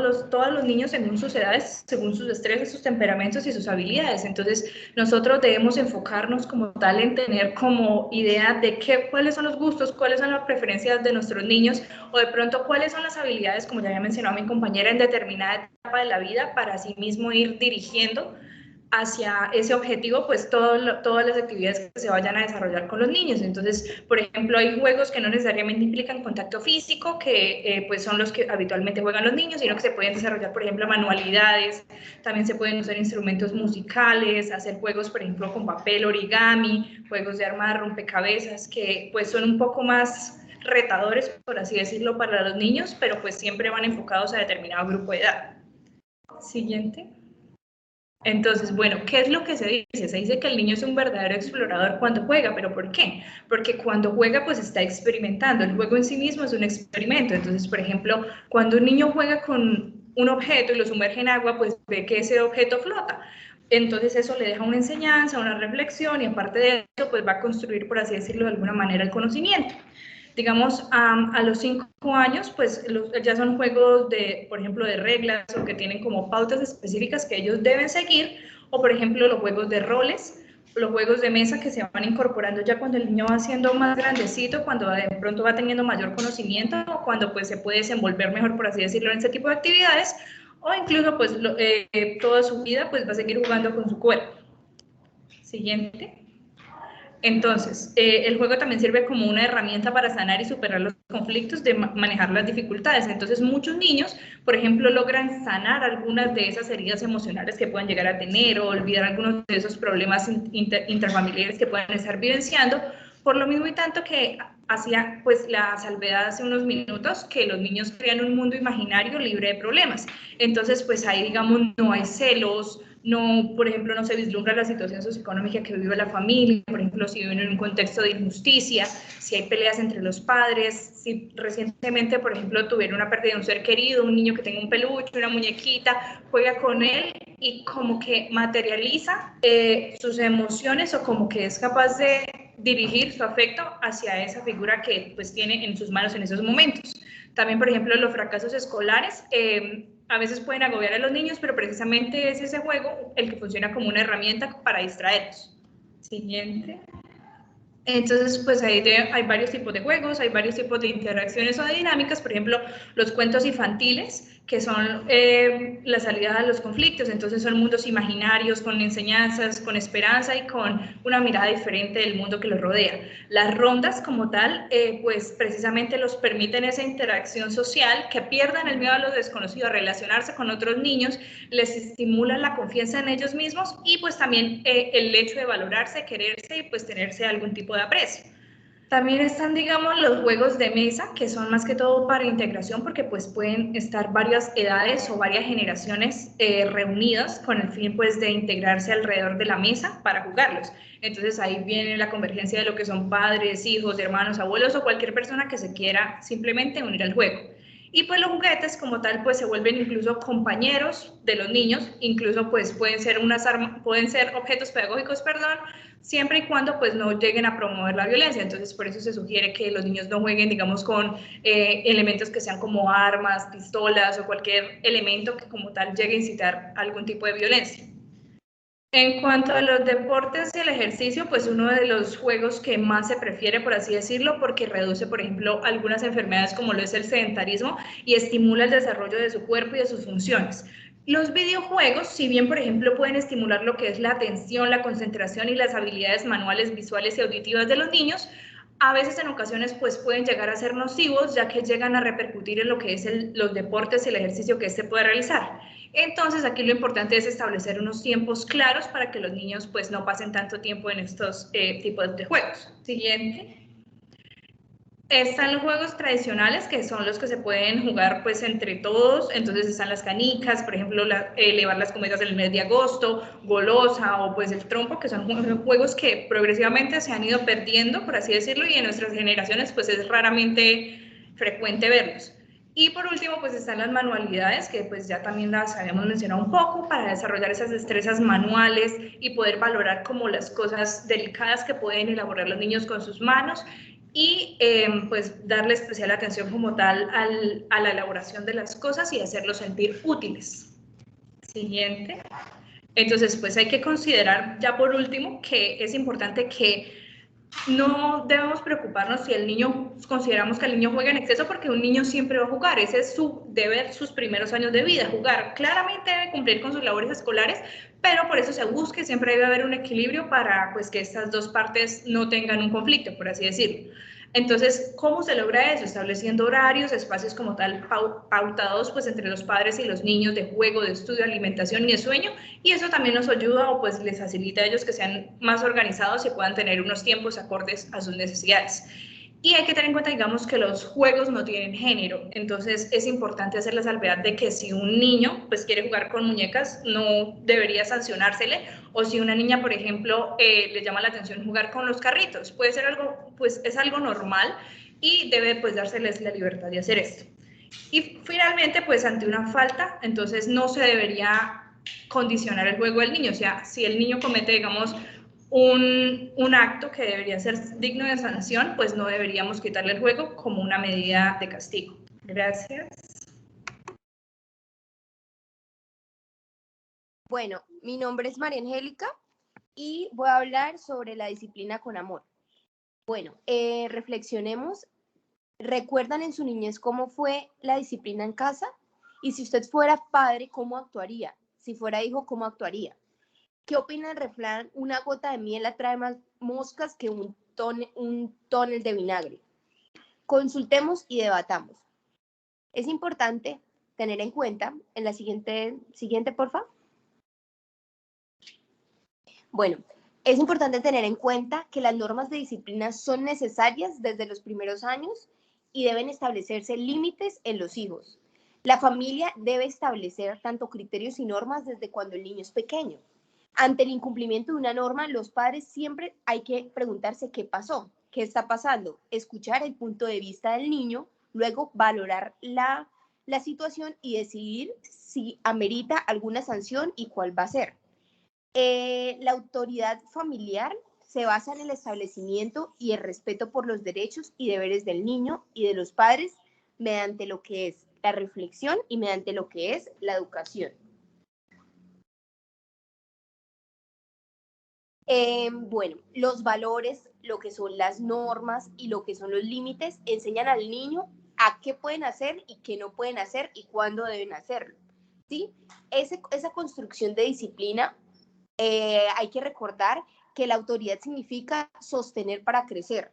Speaker 7: los niños según sus edades, según sus estreses, sus temperamentos y sus habilidades. Entonces nosotros debemos enfocarnos como tal en tener como idea de cuáles son los gustos, cuáles son las preferencias de nuestros niños o de pronto cuáles son las habilidades, como ya había mencionado mi compañera, en determinada etapa de la vida para así mismo ir dirigiendo hacia ese objetivo, pues todas las actividades que se vayan a desarrollar con los niños. Entonces, por ejemplo, hay juegos que no necesariamente implican contacto físico, que pues son los que habitualmente juegan los niños, sino que se pueden desarrollar, por ejemplo, manualidades, también se pueden usar instrumentos musicales, hacer juegos, por ejemplo, con papel, origami, juegos de armar, rompecabezas, que pues son un poco más retadores, por así decirlo, para los niños, pero pues siempre van enfocados a determinado grupo de edad. Siguiente. Entonces, bueno, ¿qué es lo que se dice? Se dice que el niño es un verdadero explorador cuando juega, ¿pero por qué? Porque cuando juega, pues está experimentando. El juego en sí mismo es un experimento. Entonces, por ejemplo, cuando un niño juega con un objeto y lo sumerge en agua, pues ve que ese objeto flota. Entonces eso le deja una enseñanza, una reflexión y aparte de eso, pues va a construir, por así decirlo, de alguna manera el conocimiento. Digamos, a los 5 años, pues ya son juegos de, por ejemplo, de reglas o que tienen como pautas específicas que ellos deben seguir, o por ejemplo los juegos de roles, los juegos de mesa que se van incorporando ya cuando el niño va siendo más grandecito, cuando de pronto va teniendo mayor conocimiento o cuando pues se puede desenvolver mejor, por así decirlo, en este tipo de actividades, o incluso pues toda su vida pues va a seguir jugando con su cuerpo. Siguiente. Entonces, el juego también sirve como una herramienta para sanar y superar los conflictos, de manejar las dificultades. Entonces, muchos niños, por ejemplo, logran sanar algunas de esas heridas emocionales que puedan llegar a tener o olvidar algunos de esos problemas intrafamiliares que puedan estar vivenciando, por lo mismo y tanto que hacía pues la salvedad hace unos minutos, que los niños crean un mundo imaginario libre de problemas. Entonces, pues ahí, digamos, no hay celos, no, por ejemplo, no se vislumbra la situación socioeconómica que vive la familia, por ejemplo, si viven en un contexto de injusticia, si hay peleas entre los padres, si recientemente, por ejemplo, tuvieron una pérdida de un ser querido, un niño que tenga un peluche, una muñequita, juega con él y como que materializa sus emociones o como que es capaz de dirigir su afecto hacia esa figura que pues tiene en sus manos en esos momentos. También, por ejemplo, los fracasos escolares a veces pueden agobiar a los niños, pero precisamente es ese juego el que funciona como una herramienta para distraerlos. Siguiente. Entonces, pues hay varios tipos de juegos, hay varios tipos de interacciones o de dinámicas, por ejemplo, los cuentos infantiles, que son la salida a los conflictos, entonces son mundos imaginarios con enseñanzas, con esperanza y con una mirada diferente del mundo que los rodea. Las rondas como tal, pues precisamente los permiten esa interacción social, que pierdan el miedo a lo desconocido, a relacionarse con otros niños, les estimulan la confianza en ellos mismos y pues también el hecho de valorarse, quererse y pues tenerse algún tipo de aprecio. También están, digamos, los juegos de mesa, que son más que todo para integración, porque pues pueden estar varias edades o varias generaciones reunidas con el fin pues de integrarse alrededor de la mesa para jugarlos. Entonces ahí viene la convergencia de lo que son padres, hijos, hermanos, abuelos o cualquier persona que se quiera simplemente unir al juego. Y pues los juguetes como tal pues se vuelven incluso compañeros de los niños, incluso pues pueden ser objetos pedagógicos, siempre y cuando pues no lleguen a promover la violencia. Entonces por eso se sugiere que los niños no jueguen, digamos, con elementos que sean como armas, pistolas o cualquier elemento que como tal llegue a incitar algún tipo de violencia. En cuanto a los deportes y el ejercicio, pues uno de los juegos que más se prefiere, por así decirlo, porque reduce, por ejemplo, algunas enfermedades como lo es el sedentarismo y estimula el desarrollo de su cuerpo y de sus funciones. Los videojuegos, si bien, por ejemplo, pueden estimular lo que es la atención, la concentración y las habilidades manuales, visuales y auditivas de los niños, a veces en ocasiones pues pueden llegar a ser nocivos, ya que llegan a repercutir en lo que es los deportes y el ejercicio que éste puede realizar. Entonces aquí lo importante es establecer unos tiempos claros para que los niños pues no pasen tanto tiempo en estos tipos de juegos. Siguiente. Están los juegos tradicionales, que son los que se pueden jugar pues entre todos. Entonces están las canicas, por ejemplo, elevar las cometas en el mes de agosto, golosa o pues el trompo, que son juegos que progresivamente se han ido perdiendo, por así decirlo, y en nuestras generaciones pues es raramente frecuente verlos. Y por último, pues están las manualidades, que pues ya también las habíamos mencionado un poco, para desarrollar esas destrezas manuales y poder valorar como las cosas delicadas que pueden elaborar los niños con sus manos, y pues darle especial atención como tal a la elaboración de las cosas y hacerlos sentir útiles. Siguiente. Entonces, pues hay que considerar ya por último que es importante que no debemos preocuparnos si el niño, consideramos que el niño juega en exceso, porque un niño siempre va a jugar, ese es su deber, sus primeros años de vida, jugar. Claramente debe cumplir con sus labores escolares, pero por eso se busca, siempre debe haber un equilibrio para pues que estas dos partes no tengan un conflicto, por así decirlo. Entonces, ¿cómo se logra eso? Estableciendo horarios, espacios como tal pautados pues entre los padres y los niños de juego, de estudio, alimentación y de sueño, y eso también nos ayuda o pues les facilita a ellos que sean más organizados y puedan tener unos tiempos acordes a sus necesidades. Y hay que tener en cuenta, digamos, que los juegos no tienen género, entonces es importante hacer la salvedad de que si un niño pues quiere jugar con muñecas, no debería sancionársele, o si una niña, por ejemplo, le llama la atención jugar con los carritos, puede ser algo, pues es algo normal y debe pues dárseles la libertad de hacer esto. Y finalmente, pues ante una falta, entonces no se debería condicionar el juego del niño, o sea, si el niño comete, digamos, un acto que debería ser digno de sanción, pues no deberíamos quitarle el juego como una medida de castigo. Gracias.
Speaker 4: Bueno, mi nombre es María Angélica y voy a hablar sobre la disciplina con amor. Bueno, reflexionemos. ¿Recuerdan en su niñez cómo fue la disciplina en casa? Y si usted fuera padre, ¿cómo actuaría? Si fuera hijo, ¿cómo actuaría? ¿Qué opina del refrán? Una gota de miel atrae más moscas que un tonel de vinagre. Consultemos y debatamos. Es importante tener en cuenta, en la siguiente por favor. Bueno, es importante tener en cuenta que las normas de disciplina son necesarias desde los primeros años y deben establecerse límites en los hijos. La familia debe establecer tanto criterios y normas desde cuando el niño es pequeño. Ante el incumplimiento de una norma, los padres siempre hay que preguntarse qué pasó, qué está pasando, escuchar el punto de vista del niño, luego valorar la situación y decidir si amerita alguna sanción y cuál va a ser. La autoridad familiar se basa en el establecimiento y el respeto por los derechos y deberes del niño y de los padres mediante lo que es la reflexión y mediante lo que es la educación. Bueno, los valores, lo que son las normas y lo que son los límites enseñan al niño a qué pueden hacer y qué no pueden hacer y cuándo deben hacerlo, ¿sí? Esa construcción de disciplina, hay que recordar que la autoridad significa sostener para crecer.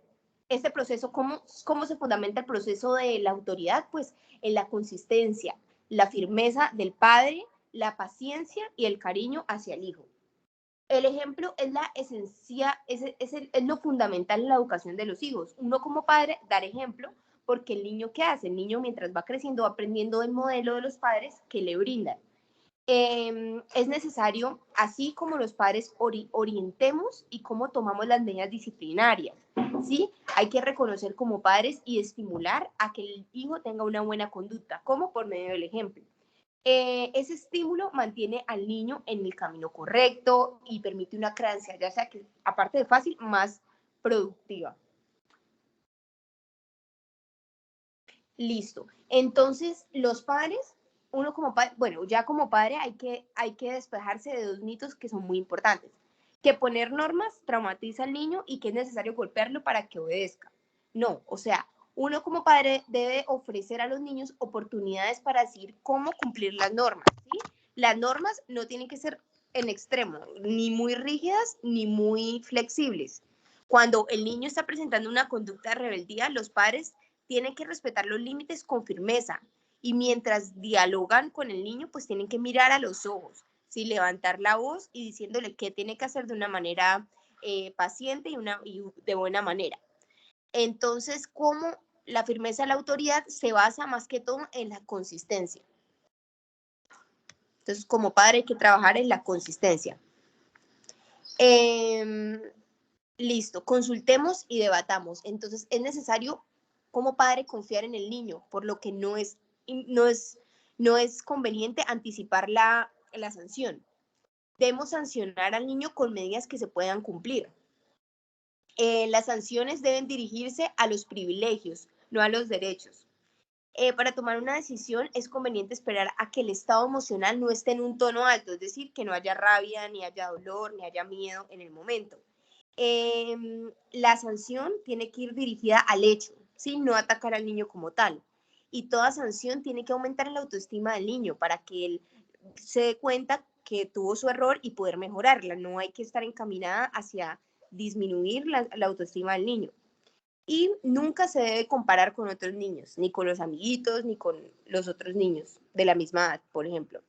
Speaker 4: Este proceso, ¿cómo se fundamenta el proceso de la autoridad? Pues en la consistencia, la firmeza del padre, la paciencia y el cariño hacia el hijo. El ejemplo es la esencia, es lo fundamental en la educación de los hijos. Uno como padre, dar ejemplo, porque el niño, ¿qué hace? El niño mientras va creciendo va aprendiendo del modelo de los padres que le brindan. Es necesario, así como los padres orientemos y cómo tomamos las medidas disciplinarias, ¿sí? Hay que reconocer como padres y estimular a que el hijo tenga una buena conducta, como por medio del ejemplo. Ese estímulo mantiene al niño en el camino correcto y permite una crianza, ya sea que, aparte de fácil, más productiva. Listo. Entonces, los padres, uno como padre, bueno, ya como padre hay que despejarse de dos mitos que son muy importantes. Que poner normas traumatiza al niño y que es necesario golpearlo para que obedezca. No, o sea, uno como padre debe ofrecer a los niños oportunidades para decir cómo cumplir las normas, ¿sí? Las normas no tienen que ser en extremo, ni muy rígidas ni muy flexibles.
Speaker 8: Cuando el niño está presentando una conducta de rebeldía, los padres tienen que respetar los límites con firmeza y mientras dialogan con el niño, pues tienen que mirar a los ojos, ¿sí? Levantar la voz y diciéndole qué tiene que hacer de una manera paciente y de buena manera. Entonces, ¿cómo la firmeza de la autoridad se basa más que todo en la consistencia? Entonces, como padre hay que trabajar en la consistencia. Listo, consultemos y debatamos. Entonces, es necesario como padre confiar en el niño, por lo que no es conveniente anticipar la sanción. Debemos sancionar al niño con medidas que se puedan cumplir. Las sanciones deben dirigirse a los privilegios, no a los derechos. Para tomar una decisión es conveniente esperar a que el estado emocional no esté en un tono alto, es decir, que no haya rabia, ni haya dolor, ni haya miedo en el momento. La sanción tiene que ir dirigida al hecho, ¿sí? No atacar al niño como tal. Y toda sanción tiene que aumentar la autoestima del niño para que él se dé cuenta que tuvo su error y poder mejorarla. No hay que estar encaminada hacia disminuir la autoestima del niño. Y nunca se debe comparar con otros niños, ni con los amiguitos, ni con los otros niños de la misma edad, por ejemplo.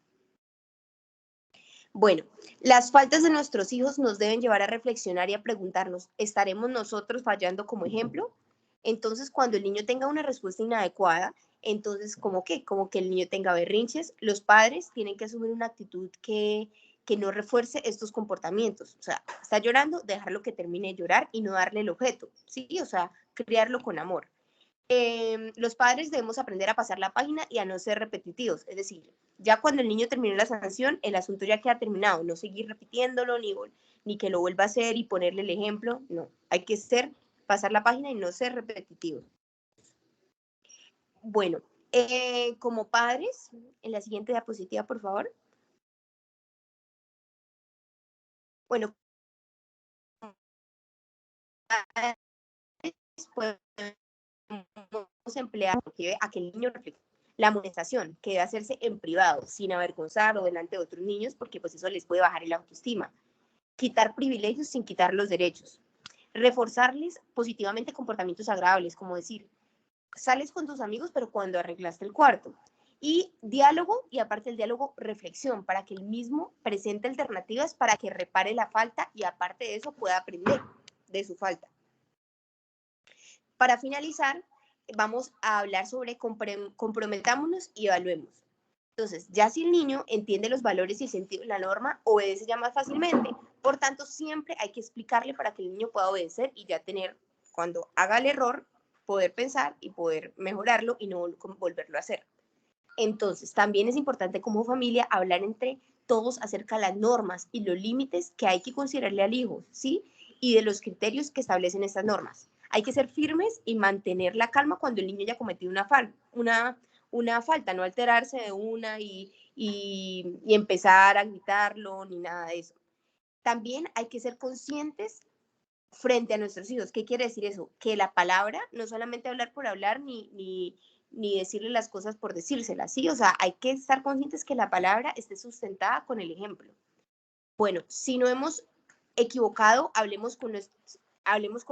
Speaker 8: Bueno, las faltas de nuestros hijos nos deben llevar a reflexionar y a preguntarnos, ¿estaremos nosotros fallando como ejemplo? Entonces, cuando el niño tenga una respuesta inadecuada, entonces, ¿cómo qué? Como que el niño tenga berrinches, los padres tienen que asumir una actitud que no refuerce estos comportamientos. O sea, está llorando, dejarlo que termine de llorar y no darle el objeto, ¿sí? O sea, criarlo con amor. Los padres debemos aprender a pasar la página y a no ser repetitivos, es decir, ya cuando el niño termine la sanción, el asunto ya queda terminado, no seguir repitiéndolo ni que lo vuelva a hacer y ponerle el ejemplo, no, hay que pasar la página y no ser repetitivos. Bueno, como padres, en la siguiente diapositiva, por favor. Bueno, podemos emplear a que el niño reflexione. La amonestación, que debe hacerse en privado, sin avergonzar o delante de otros niños, porque pues eso les puede bajar el autoestima. Quitar privilegios sin quitar los derechos. Reforzarles positivamente comportamientos agradables, como decir, sales con tus amigos, pero cuando arreglaste el cuarto. Y diálogo, y aparte del diálogo, reflexión, para que el mismo presente alternativas para que repare la falta y aparte de eso pueda aprender de su falta. Para finalizar, vamos a hablar sobre comprometámonos y evaluemos. Entonces, ya si el niño entiende los valores y el sentido de la norma, obedece ya más fácilmente. Por tanto, siempre hay que explicarle para que el niño pueda obedecer y ya tener, cuando haga el error, poder pensar y poder mejorarlo y no volverlo a hacer. Entonces, también es importante como familia hablar entre todos acerca de las normas y los límites que hay que considerarle al hijo, ¿sí? Y de los criterios que establecen estas normas. Hay que ser firmes y mantener la calma cuando el niño haya cometido una falta, no alterarse de una y empezar a gritarlo ni nada de eso. También hay que ser conscientes frente a nuestros hijos. ¿Qué quiere decir eso? Que la palabra, no solamente hablar por hablar ni decirle las cosas por decírselas, ¿sí? O sea, hay que estar conscientes que la palabra esté sustentada con el ejemplo. Bueno, si no hemos equivocado, hablemos con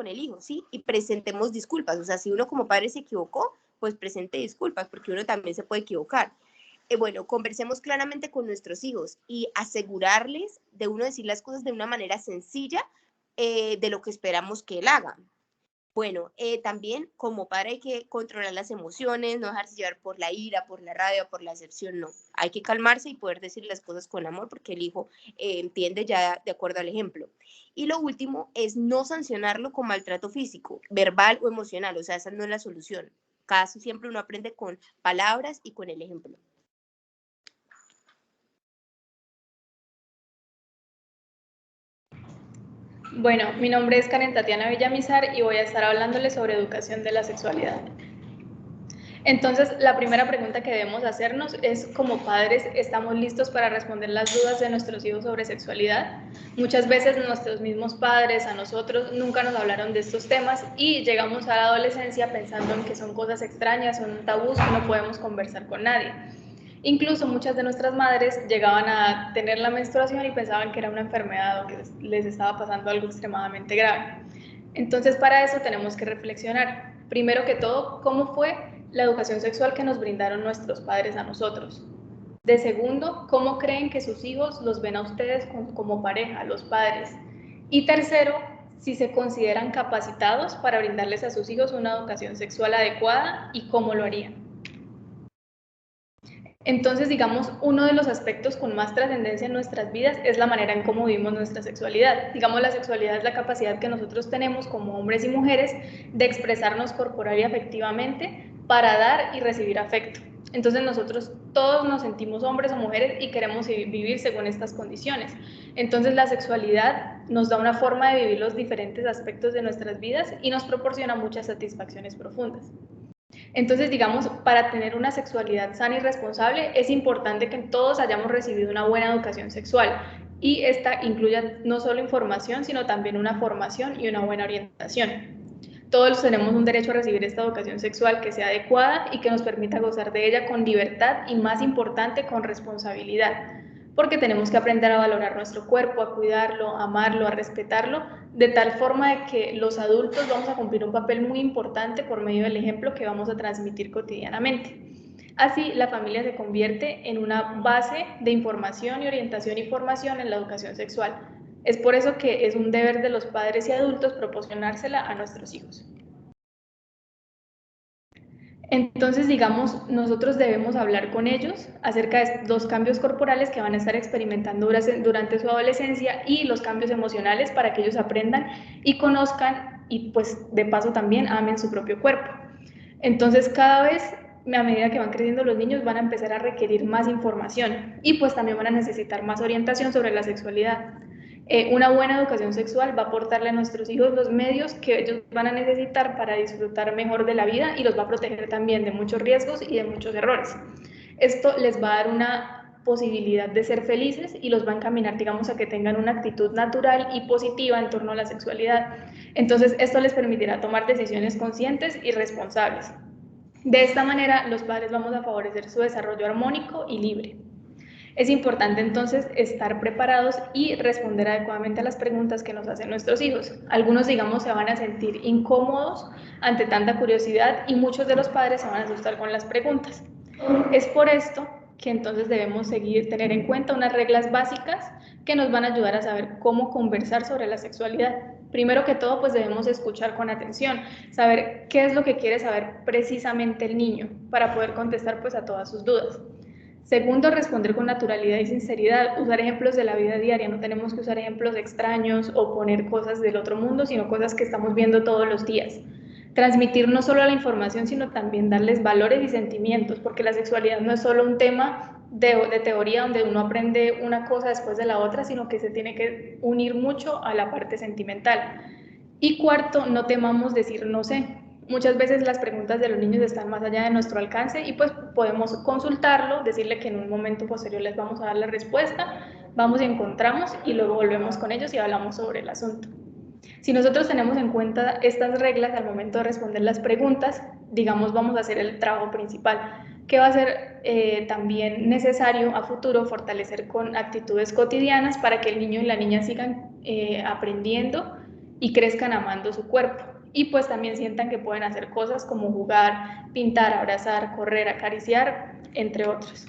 Speaker 8: el hijo, ¿sí? Y presentemos disculpas. O sea, si uno como padre se equivocó, pues presente disculpas, porque uno también se puede equivocar. Bueno, conversemos claramente con nuestros hijos y asegurarles de uno decir las cosas de una manera sencilla de lo que esperamos que él haga. Bueno, también como padre hay que controlar las emociones, no dejarse llevar por la ira, por la rabia, por la decepción, no. Hay que calmarse y poder decir las cosas con amor porque el hijo entiende ya de acuerdo al ejemplo. Y lo último es no sancionarlo con maltrato físico, verbal o emocional, o sea, esa no es la solución. Casi siempre uno aprende con palabras y con el ejemplo.
Speaker 1: Bueno, mi nombre es Karen Tatiana Villamizar y voy a estar hablándoles sobre educación de la sexualidad. Entonces, la primera pregunta que debemos hacernos es, como padres, ¿estamos listos para responder las dudas de nuestros hijos sobre sexualidad? Muchas veces nuestros mismos padres, a nosotros, nunca nos hablaron de estos temas y llegamos a la adolescencia pensando en que son cosas extrañas, son tabús que no podemos conversar con nadie. Incluso muchas de nuestras madres llegaban a tener la menstruación y pensaban que era una enfermedad o que les estaba pasando algo extremadamente grave. Entonces, para eso tenemos que reflexionar, primero que todo, cómo fue la educación sexual que nos brindaron nuestros padres a nosotros. De segundo, cómo creen que sus hijos los ven a ustedes como pareja, los padres. Y tercero, si se consideran capacitados para brindarles a sus hijos una educación sexual adecuada y cómo lo harían. Entonces, digamos, uno de los aspectos con más trascendencia en nuestras vidas es la manera en cómo vivimos nuestra sexualidad. Digamos, la sexualidad es la capacidad que nosotros tenemos como hombres y mujeres de expresarnos corporal y afectivamente para dar y recibir afecto. Entonces, nosotros todos nos sentimos hombres o mujeres y queremos vivir según estas condiciones. Entonces, la sexualidad nos da una forma de vivir los diferentes aspectos de nuestras vidas y nos proporciona muchas satisfacciones profundas. Entonces, digamos, para tener una sexualidad sana y responsable es importante que todos hayamos recibido una buena educación sexual y esta incluye no solo información, sino también una formación y una buena orientación. Todos tenemos un derecho a recibir esta educación sexual que sea adecuada y que nos permita gozar de ella con libertad y, más importante, con responsabilidad, porque tenemos que aprender a valorar nuestro cuerpo, a cuidarlo, a amarlo, a respetarlo, de tal forma de que los adultos vamos a cumplir un papel muy importante por medio del ejemplo que vamos a transmitir cotidianamente. Así, la familia se convierte en una base de información y orientación y formación en la educación sexual. Es por eso que es un deber de los padres y adultos proporcionársela a nuestros hijos. Entonces, digamos, nosotros debemos hablar con ellos acerca de los cambios corporales que van a estar experimentando durante su adolescencia y los cambios emocionales para que ellos aprendan y conozcan y pues de paso también amen su propio cuerpo. Entonces, cada vez a medida que van creciendo los niños van a empezar a requerir más información y pues también van a necesitar más orientación sobre la sexualidad. Una buena educación sexual va a aportarle a nuestros hijos los medios que ellos van a necesitar para disfrutar mejor de la vida y los va a proteger también de muchos riesgos y de muchos errores. Esto les va a dar una posibilidad de ser felices y los va a encaminar, digamos, a que tengan una actitud natural y positiva en torno a la sexualidad. Entonces, esto les permitirá tomar decisiones conscientes y responsables. De esta manera, los padres vamos a favorecer su desarrollo armónico y libre. Es importante entonces estar preparados y responder adecuadamente a las preguntas que nos hacen nuestros hijos. Algunos, digamos, se van a sentir incómodos ante tanta curiosidad y muchos de los padres se van a asustar con las preguntas. Es por esto que entonces debemos tener en cuenta unas reglas básicas que nos van a ayudar a saber cómo conversar sobre la sexualidad. Primero que todo, pues debemos escuchar con atención, saber qué es lo que quiere saber precisamente el niño para poder contestar pues a todas sus dudas. Segundo, responder con naturalidad y sinceridad, usar ejemplos de la vida diaria, no tenemos que usar ejemplos extraños o poner cosas del otro mundo, sino cosas que estamos viendo todos los días. Transmitir no solo la información, sino también darles valores y sentimientos, porque la sexualidad no es solo un tema de teoría donde uno aprende una cosa después de la otra, sino que se tiene que unir mucho a la parte sentimental. Y cuarto, no temamos decir no sé. Muchas veces las preguntas de los niños están más allá de nuestro alcance y pues podemos consultarlo, decirle que en un momento posterior les vamos a dar la respuesta, vamos y encontramos y luego volvemos con ellos y hablamos sobre el asunto. Si nosotros tenemos en cuenta estas reglas al momento de responder las preguntas, digamos, vamos a hacer el trabajo principal, que va a ser también necesario a futuro fortalecer con actitudes cotidianas para que el niño y la niña sigan aprendiendo y crezcan amando su cuerpo. Y pues también sientan que pueden hacer cosas como jugar, pintar, abrazar, correr, acariciar, entre otros.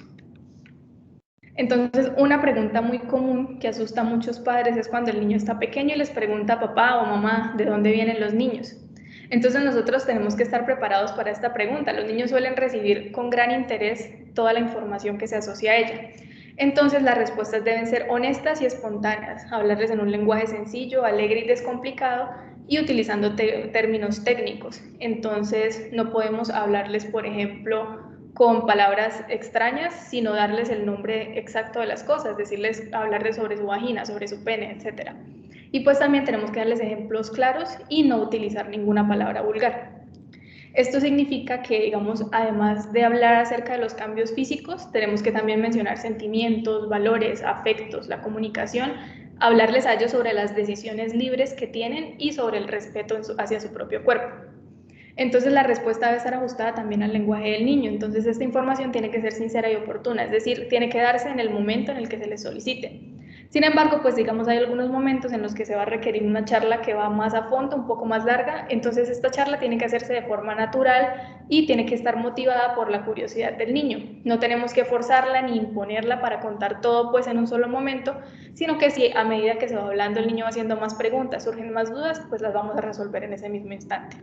Speaker 1: Entonces, una pregunta muy común que asusta a muchos padres es cuando el niño está pequeño y les pregunta a papá o mamá de dónde vienen los niños. Entonces, nosotros tenemos que estar preparados para esta pregunta. Los niños suelen recibir con gran interés toda la información que se asocia a ella. Entonces, las respuestas deben ser honestas y espontáneas, hablarles en un lenguaje sencillo, alegre y descomplicado, y utilizando términos técnicos. Entonces, no podemos hablarles, por ejemplo, con palabras extrañas, sino darles el nombre exacto de las cosas, hablarles sobre su vagina, sobre su pene, etc. Y pues también tenemos que darles ejemplos claros y no utilizar ninguna palabra vulgar. Esto significa que, digamos, además de hablar acerca de los cambios físicos, tenemos que también mencionar sentimientos, valores, afectos, la comunicación, hablarles a ellos sobre las decisiones libres que tienen y sobre el respeto hacia su propio cuerpo. Entonces la respuesta debe estar ajustada también al lenguaje del niño, entonces esta información tiene que ser sincera y oportuna, es decir, tiene que darse en el momento en el que se les solicite. Sin embargo, pues digamos hay algunos momentos en los que se va a requerir una charla que va más a fondo, un poco más larga, entonces esta charla tiene que hacerse de forma natural y tiene que estar motivada por la curiosidad del niño. No tenemos que forzarla ni imponerla para contar todo pues en un solo momento, sino que si a medida que se va hablando el niño va haciendo más preguntas, surgen más dudas, pues las vamos a resolver en ese mismo instante.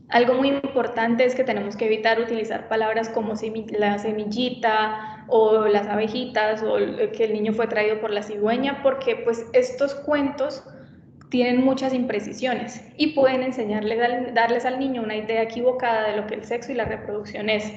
Speaker 1: Algo muy importante es que tenemos que evitar utilizar palabras como la semillita o las abejitas o que el niño fue traído por la cigüeña, porque pues estos cuentos tienen muchas imprecisiones y pueden darles al niño una idea equivocada de lo que el sexo y la reproducción es.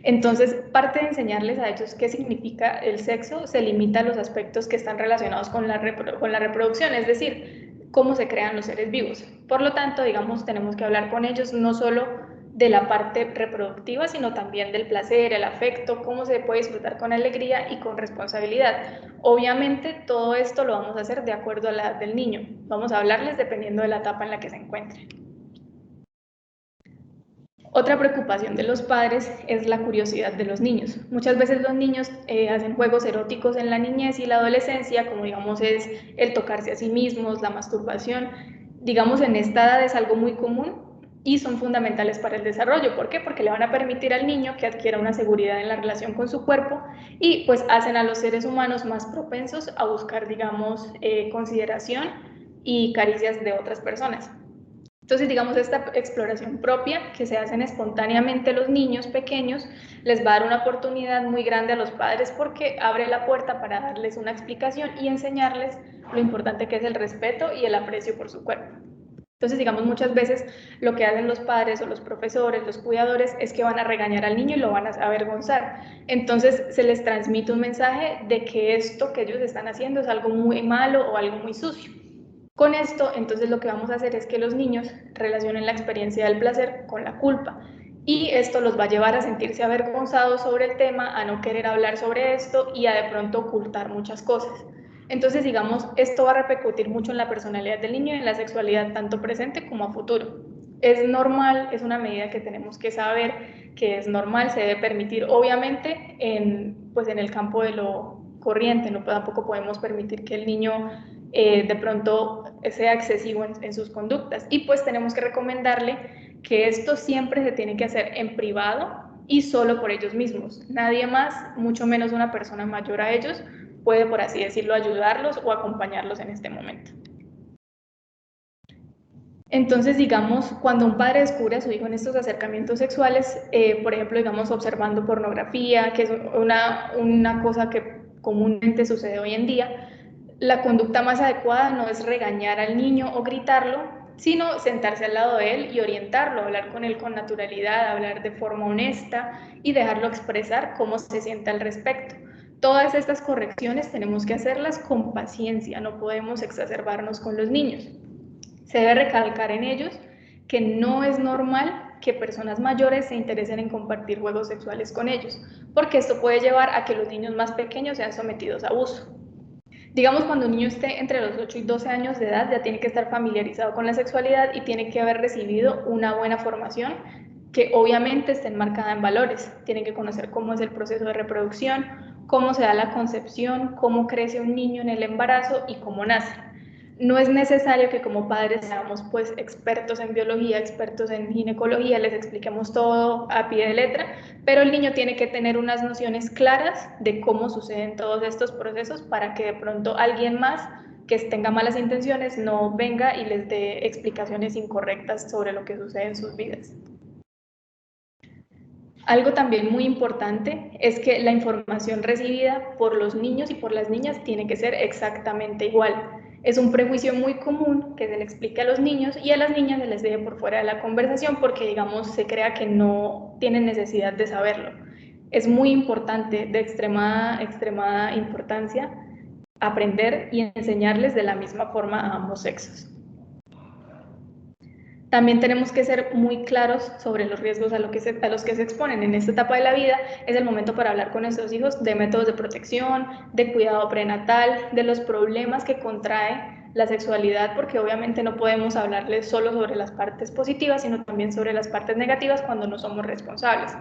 Speaker 1: Entonces, parte de enseñarles a ellos qué significa el sexo se limita a los aspectos que están relacionados con la reproducción, es decir, cómo se crean los seres vivos. Por lo tanto, digamos, tenemos que hablar con ellos no solo de la parte reproductiva, sino también del placer, el afecto, cómo se puede disfrutar con alegría y con responsabilidad. Obviamente, todo esto lo vamos a hacer de acuerdo a la edad del niño. Vamos a hablarles dependiendo de la etapa en la que se encuentren. Otra preocupación de los padres es la curiosidad de los niños. Muchas veces los niños hacen juegos eróticos en la niñez y la adolescencia, como digamos es el tocarse a sí mismos, la masturbación. Digamos en esta edad es algo muy común y son fundamentales para el desarrollo. ¿Por qué? Porque le van a permitir al niño que adquiera una seguridad en la relación con su cuerpo y pues hacen a los seres humanos más propensos a buscar, digamos, consideración y caricias de otras personas. Entonces, digamos, esta exploración propia que se hacen espontáneamente los niños pequeños les va a dar una oportunidad muy grande a los padres porque abre la puerta para darles una explicación y enseñarles lo importante que es el respeto y el aprecio por su cuerpo. Entonces, digamos, muchas veces lo que hacen los padres o los profesores, los cuidadores, es que van a regañar al niño y lo van a avergonzar. Entonces, se les transmite un mensaje de que esto que ellos están haciendo es algo muy malo o algo muy sucio. Con esto, entonces lo que vamos a hacer es que los niños relacionen la experiencia del placer con la culpa y esto los va a llevar a sentirse avergonzados sobre el tema, a no querer hablar sobre esto y a de pronto ocultar muchas cosas. Entonces, digamos, esto va a repercutir mucho en la personalidad del niño y en la sexualidad tanto presente como a futuro. Es normal, es una medida que tenemos que saber que es normal, se debe permitir obviamente pues en el campo de lo corriente, no tampoco podemos permitir que el niño de pronto sea excesivo en sus conductas y pues tenemos que recomendarle que esto siempre se tiene que hacer en privado y solo por ellos mismos. Nadie más, mucho menos una persona mayor a ellos, puede, por así decirlo, ayudarlos o acompañarlos en este momento. Entonces, digamos, cuando un padre descubre a su hijo en estos acercamientos sexuales, por ejemplo, digamos, observando pornografía, que es una cosa que comúnmente sucede hoy en día, la conducta más adecuada no es regañar al niño o gritarlo, sino sentarse al lado de él y orientarlo, hablar con él con naturalidad, hablar de forma honesta y dejarlo expresar cómo se siente al respecto. Todas estas correcciones tenemos que hacerlas con paciencia, no podemos exacerbarnos con los niños. Se debe recalcar en ellos que no es normal que personas mayores se interesen en compartir juegos sexuales con ellos, porque esto puede llevar a que los niños más pequeños sean sometidos a abuso. Digamos, cuando un niño esté entre los 8 y 12 años de edad, ya tiene que estar familiarizado con la sexualidad y tiene que haber recibido una buena formación que obviamente esté enmarcada en valores. Tienen que conocer cómo es el proceso de reproducción, cómo se da la concepción, cómo crece un niño en el embarazo y cómo nace. No es necesario que como padres seamos pues expertos en biología, expertos en ginecología, les expliquemos todo a pie de letra, pero el niño tiene que tener unas nociones claras de cómo suceden todos estos procesos para que de pronto alguien más que tenga malas intenciones no venga y les dé explicaciones incorrectas sobre lo que sucede en sus vidas. Algo también muy importante es que la información recibida por los niños y por las niñas tiene que ser exactamente igual. Es un prejuicio muy común que se le explique a los niños y a las niñas se les deje por fuera de la conversación porque, digamos, se crea que no tienen necesidad de saberlo. Es muy importante, de extremada importancia, aprender y enseñarles de la misma forma a ambos sexos. También tenemos que ser muy claros sobre los riesgos a los que se exponen. En esta etapa de la vida es el momento para hablar con nuestros hijos de métodos de protección, de cuidado prenatal, de los problemas que contrae la sexualidad, porque obviamente no podemos hablarles solo sobre las partes positivas, sino también sobre las partes negativas cuando no somos responsables.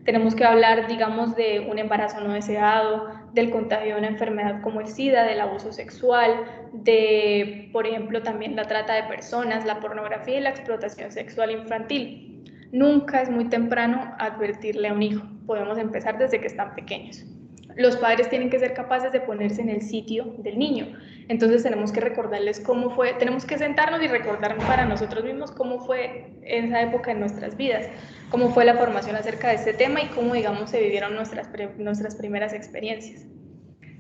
Speaker 1: Tenemos que hablar, digamos, de un embarazo no deseado, del contagio de una enfermedad como el SIDA, del abuso sexual, de, por ejemplo, también la trata de personas, la pornografía y la explotación sexual infantil. Nunca es muy temprano advertirle a un hijo. Podemos empezar desde que están pequeños. Los padres tienen que ser capaces de ponerse en el sitio del niño. Entonces tenemos que recordarles cómo fue, tenemos que sentarnos y recordar para nosotros mismos cómo fue esa época en nuestras vidas, cómo fue la formación acerca de este tema y cómo, digamos, se vivieron nuestras primeras experiencias.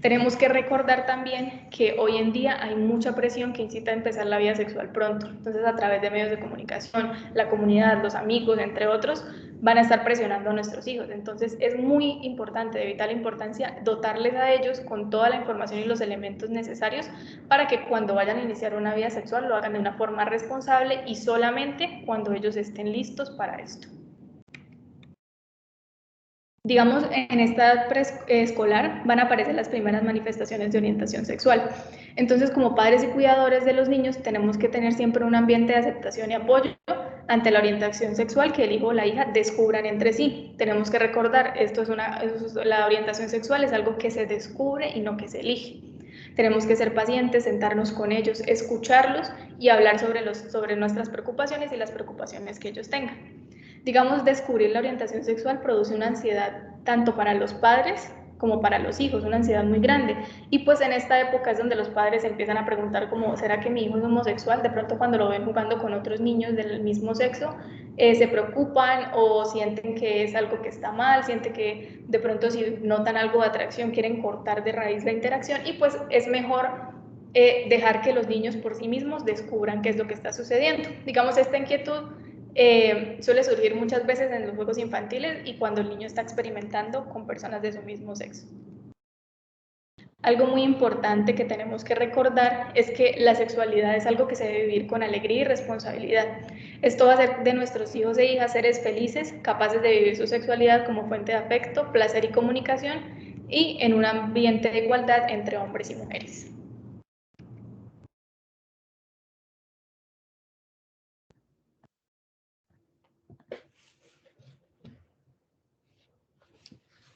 Speaker 1: Tenemos que recordar también que hoy en día hay mucha presión que incita a empezar la vida sexual pronto. Entonces, a través de medios de comunicación, la comunidad, los amigos, entre otros, van a estar presionando a nuestros hijos. Entonces, es muy importante, de vital importancia, dotarles a ellos con toda la información y los elementos necesarios para que cuando vayan a iniciar una vida sexual lo hagan de una forma responsable y solamente cuando ellos estén listos para esto. Digamos, en esta edad preescolar van a aparecer las primeras manifestaciones de orientación sexual. Entonces, como padres y cuidadores de los niños, tenemos que tener siempre un ambiente de aceptación y apoyo ante la orientación sexual que el hijo o la hija descubran entre sí. Tenemos que recordar, la orientación sexual es algo que se descubre y no que se elige. Tenemos que ser pacientes, sentarnos con ellos, escucharlos y hablar sobre nuestras preocupaciones y las preocupaciones que ellos tengan. Digamos, descubrir la orientación sexual produce una ansiedad tanto para los padres como para los hijos, una ansiedad muy grande. Y pues en esta época es donde los padres empiezan a preguntar como, ¿será que mi hijo es homosexual? De pronto cuando lo ven jugando con otros niños del mismo sexo, se preocupan o sienten que es algo que está mal, sienten que de pronto si notan algo de atracción quieren cortar de raíz la interacción y pues es mejor dejar que los niños por sí mismos descubran qué es lo que está sucediendo. Digamos, esta inquietud suele surgir muchas veces en los juegos infantiles y cuando el niño está experimentando con personas de su mismo sexo. Algo muy importante que tenemos que recordar es que la sexualidad es algo que se debe vivir con alegría y responsabilidad. Esto va a hacer de nuestros hijos e hijas seres felices, capaces de vivir su sexualidad como fuente de afecto, placer y comunicación y en un ambiente de igualdad entre hombres y mujeres.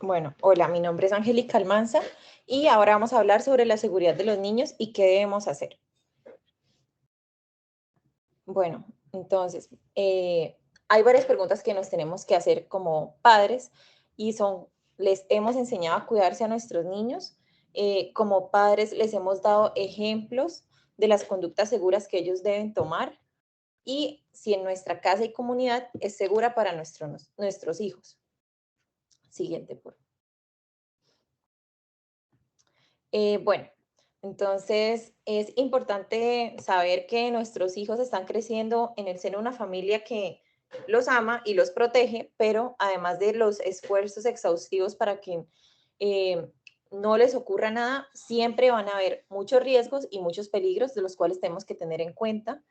Speaker 9: Bueno, hola, mi nombre es Angélica Almanza y ahora vamos a hablar sobre la seguridad de los niños y qué debemos hacer. Bueno, entonces, hay varias preguntas que nos tenemos que hacer como padres y les hemos enseñado a cuidarse a nuestros niños. Como padres les hemos dado ejemplos de las conductas seguras que ellos deben tomar y si en nuestra casa y comunidad es segura para nuestros hijos. Siguiente, por favor. Bueno, entonces es importante saber que nuestros hijos están creciendo en el seno de una familia que los ama y los protege, pero además de los esfuerzos exhaustivos para que no les ocurra nada, siempre van a haber muchos riesgos y muchos peligros de los cuales tenemos que tener en cuenta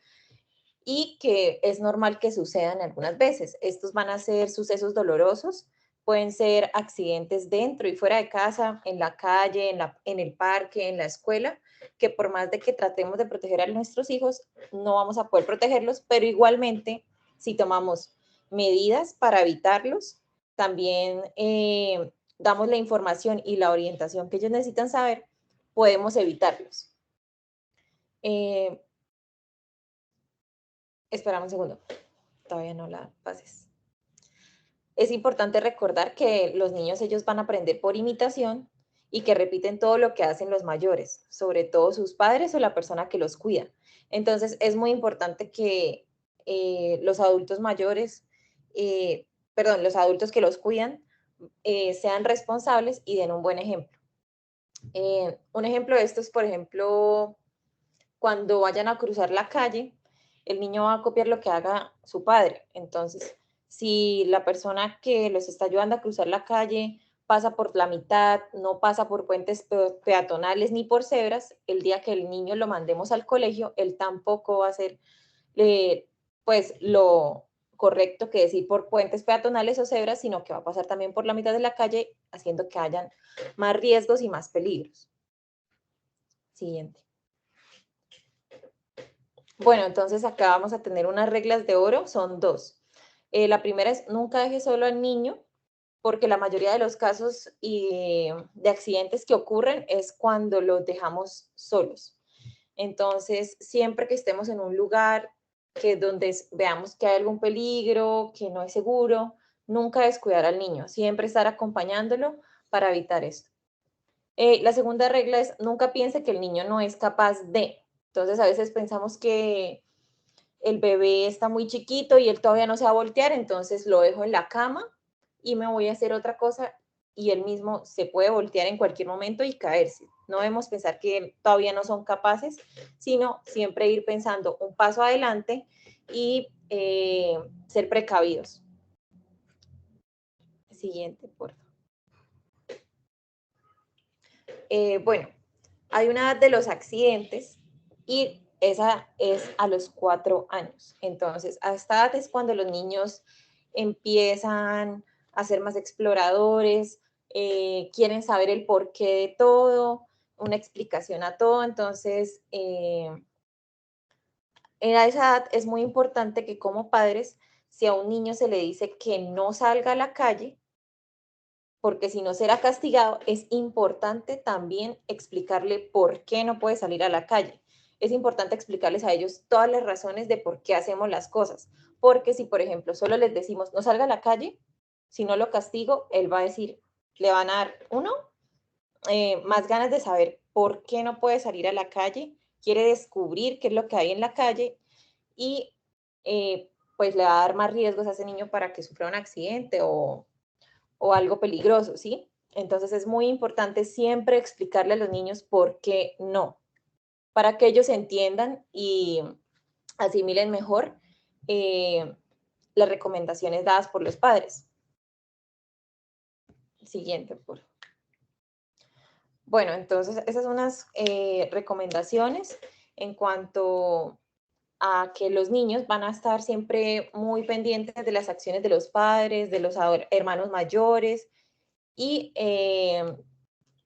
Speaker 9: y que es normal que sucedan algunas veces. Estos van a ser sucesos dolorosos, pueden ser accidentes dentro y fuera de casa, en la calle, en el parque, en la escuela, que por más de que tratemos de proteger a nuestros hijos, no vamos a poder protegerlos, pero igualmente, si tomamos medidas para evitarlos, también damos la información y la orientación que ellos necesitan saber, podemos evitarlos. Esperamos un segundo, todavía no la pases. Es importante recordar que los niños, ellos van a aprender por imitación y que repiten todo lo que hacen los mayores, sobre todo sus padres o la persona que los cuida. Entonces, es muy importante que los adultos mayores, los adultos que los cuidan, sean responsables y den un buen ejemplo. Un ejemplo de esto es, por ejemplo, cuando vayan a cruzar la calle, el niño va a copiar lo que haga su padre. Entonces, si la persona que los está ayudando a cruzar la calle pasa por la mitad, no pasa por puentes peatonales ni por cebras, el día que el niño lo mandemos al colegio, él tampoco va a hacer pues lo correcto que es ir por puentes peatonales o cebras, sino que va a pasar también por la mitad de la calle, haciendo que hayan más riesgos y más peligros. Siguiente. Bueno, entonces acá vamos a tener unas reglas de oro, son 2. La primera es nunca deje solo al niño, porque la mayoría de los casos de accidentes que ocurren es cuando los dejamos solos. Entonces, siempre que estemos en un lugar donde veamos que hay algún peligro, que no es seguro, nunca descuidar al niño, siempre estar acompañándolo para evitar esto. La segunda regla es nunca piense que el niño no es capaz de. Entonces, a veces pensamos que el bebé está muy chiquito y él todavía no se va a voltear, entonces lo dejo en la cama y me voy a hacer otra cosa y él mismo se puede voltear en cualquier momento y caerse. No debemos pensar que todavía no son capaces, sino siempre ir pensando un paso adelante y ser precavidos. Siguiente, por favor. Bueno, hay una edad de los accidentes y esa es a los 4 años. Entonces, a esta edad es cuando los niños empiezan a ser más exploradores, quieren saber el porqué de todo, una explicación a todo. Entonces, en esa edad es muy importante que como padres, si a un niño se le dice que no salga a la calle, porque si no será castigado, es importante también explicarle por qué no puede salir a la calle. Es importante explicarles a ellos todas las razones de por qué hacemos las cosas. Porque si, por ejemplo, solo les decimos no salga a la calle, si no lo castigo, él va a decir, le van a dar más ganas de saber por qué no puede salir a la calle, quiere descubrir qué es lo que hay en la calle y pues le va a dar más riesgos a ese niño para que sufra un accidente o algo peligroso, ¿sí? Entonces es muy importante siempre explicarle a los niños por qué no, para que ellos entiendan y asimilen mejor las recomendaciones dadas por los padres. Siguiente, por favor. Bueno, entonces esas son unas recomendaciones en cuanto a que los niños van a estar siempre muy pendientes de las acciones de los padres, de los hermanos mayores, y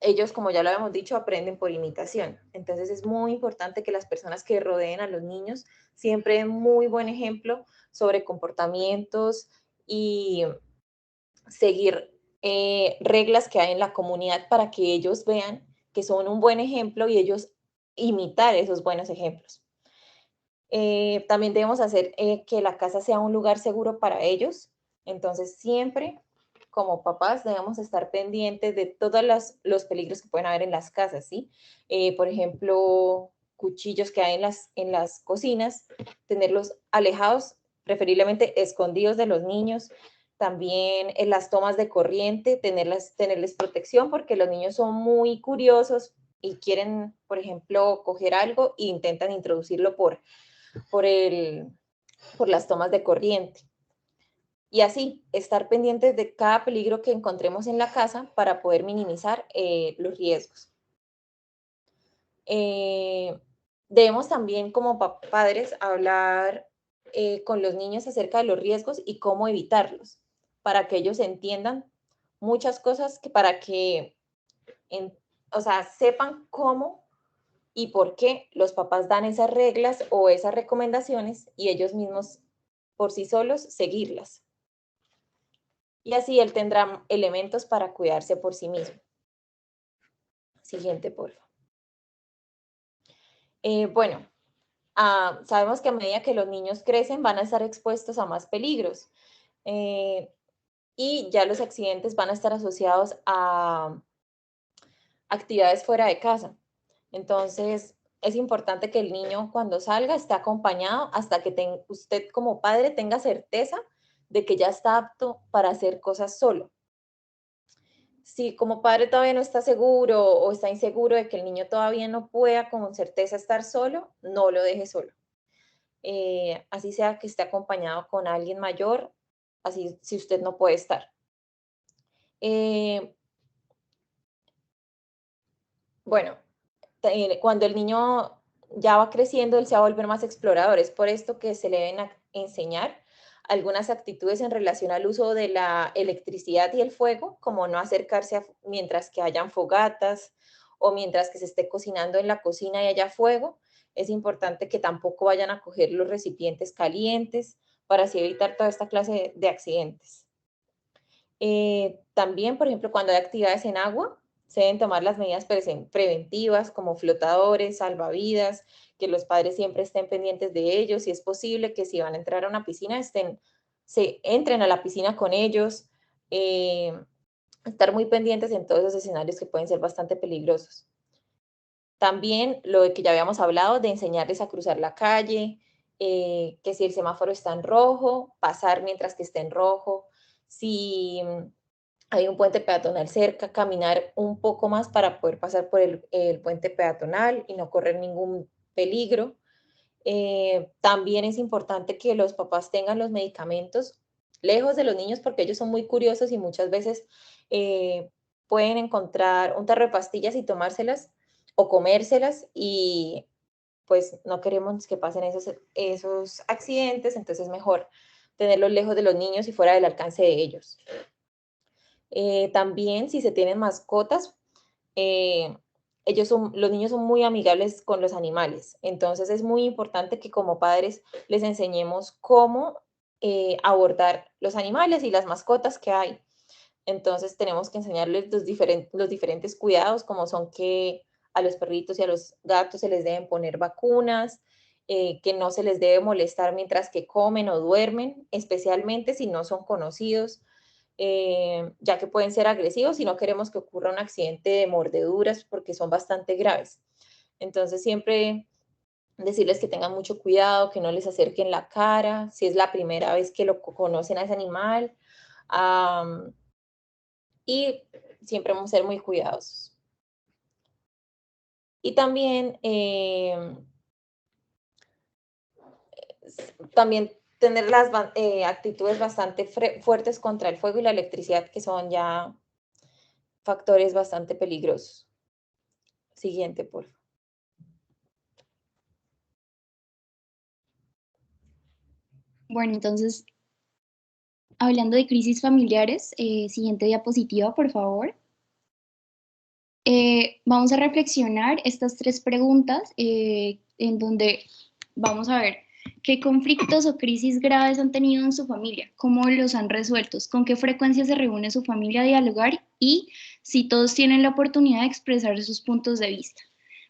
Speaker 9: ellos, como ya lo habíamos dicho, aprenden por imitación. Entonces es muy importante que las personas que rodeen a los niños siempre den muy buen ejemplo sobre comportamientos y seguir reglas que hay en la comunidad para que ellos vean que son un buen ejemplo y ellos imitar esos buenos ejemplos. También debemos hacer que la casa sea un lugar seguro para ellos. Entonces siempre como papás debemos estar pendientes de todos los peligros que pueden haber en las casas, ¿sí? Por ejemplo, cuchillos que hay en las cocinas, tenerlos alejados, preferiblemente escondidos de los niños. También en las tomas de corriente, tenerles protección porque los niños son muy curiosos y quieren, por ejemplo, coger algo e intentan introducirlo por las tomas de corriente. Y así, estar pendientes de cada peligro que encontremos en la casa para poder minimizar los riesgos. Debemos también como padres hablar con los niños acerca de los riesgos y cómo evitarlos, para que ellos entiendan muchas cosas, para que sepan cómo y por qué los papás dan esas reglas o esas recomendaciones y ellos mismos por sí solos seguirlas. Y así él tendrá elementos para cuidarse por sí mismo. Siguiente, por favor. Bueno, sabemos que a medida que los niños crecen van a estar expuestos a más peligros y ya los accidentes van a estar asociados a actividades fuera de casa. Entonces, es importante que el niño cuando salga esté acompañado hasta que usted como padre tenga certeza de que ya está apto para hacer cosas solo. Si como padre todavía no está seguro o está inseguro de que el niño todavía no pueda con certeza estar solo, no lo deje solo. Así sea que esté acompañado con alguien mayor, así si usted no puede estar. Bueno, cuando el niño ya va creciendo, él se va a volver más explorador. Es por esto que se le deben enseñar algunas actitudes en relación al uso de la electricidad y el fuego, como no acercarse mientras que hayan fogatas o mientras que se esté cocinando en la cocina y haya fuego. Es importante que tampoco vayan a coger los recipientes calientes para así evitar toda esta clase de accidentes. También, por ejemplo, cuando hay actividades en agua, se deben tomar las medidas preventivas como flotadores, salvavidas, que los padres siempre estén pendientes de ellos. Si es posible que si van a entrar a una piscina, entren a la piscina con ellos. Estar muy pendientes en todos esos escenarios que pueden ser bastante peligrosos. También lo de que ya habíamos hablado, de enseñarles a cruzar la calle, que si el semáforo está en rojo, pasar mientras que esté en rojo. Si hay un puente peatonal cerca, caminar un poco más para poder pasar por el puente peatonal y no correr ningún peligro. También es importante que los papás tengan los medicamentos lejos de los niños porque ellos son muy curiosos y muchas veces pueden encontrar un tarro de pastillas y tomárselas o comérselas y pues no queremos que pasen esos accidentes, entonces es mejor tenerlos lejos de los niños y fuera del alcance de ellos. También si se tienen mascotas, los niños son muy amigables con los animales, entonces es muy importante que como padres les enseñemos cómo abordar los animales y las mascotas que hay. Entonces tenemos que enseñarles los diferentes cuidados, como son que a los perritos y a los gatos se les deben poner vacunas, que no se les debe molestar mientras que comen o duermen, especialmente si no son conocidos, ya que pueden ser agresivos y no queremos que ocurra un accidente de mordeduras porque son bastante graves. Entonces siempre decirles que tengan mucho cuidado, que no les acerquen la cara, si es la primera vez que lo conocen a ese animal, y siempre vamos a ser muy cuidadosos. Y también, tener las actitudes bastante fuertes contra el fuego y la electricidad, que son ya factores bastante peligrosos. Siguiente, por favor.
Speaker 6: Bueno, entonces, hablando de crisis familiares, siguiente diapositiva, por favor. Vamos a reflexionar estas 3 preguntas en donde vamos a ver qué conflictos o crisis graves han tenido en su familia, cómo los han resuelto, con qué frecuencia se reúne su familia a dialogar y si todos tienen la oportunidad de expresar sus puntos de vista.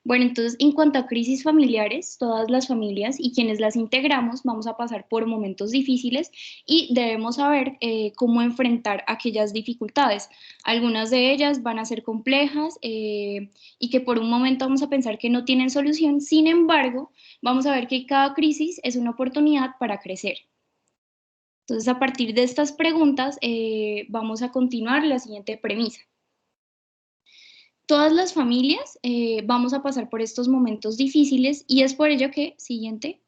Speaker 6: Bueno, entonces, en cuanto a crisis familiares, todas las familias y quienes las integramos vamos a pasar por momentos difíciles y debemos saber cómo enfrentar aquellas dificultades. Algunas de ellas van a ser complejas y que por un momento vamos a pensar que no tienen solución. Sin embargo, vamos a ver que cada crisis es una oportunidad para crecer. Entonces, a partir de estas preguntas, vamos a continuar la siguiente premisa. Todas las familias vamos a pasar por estos momentos difíciles y es por ello que, siguiente,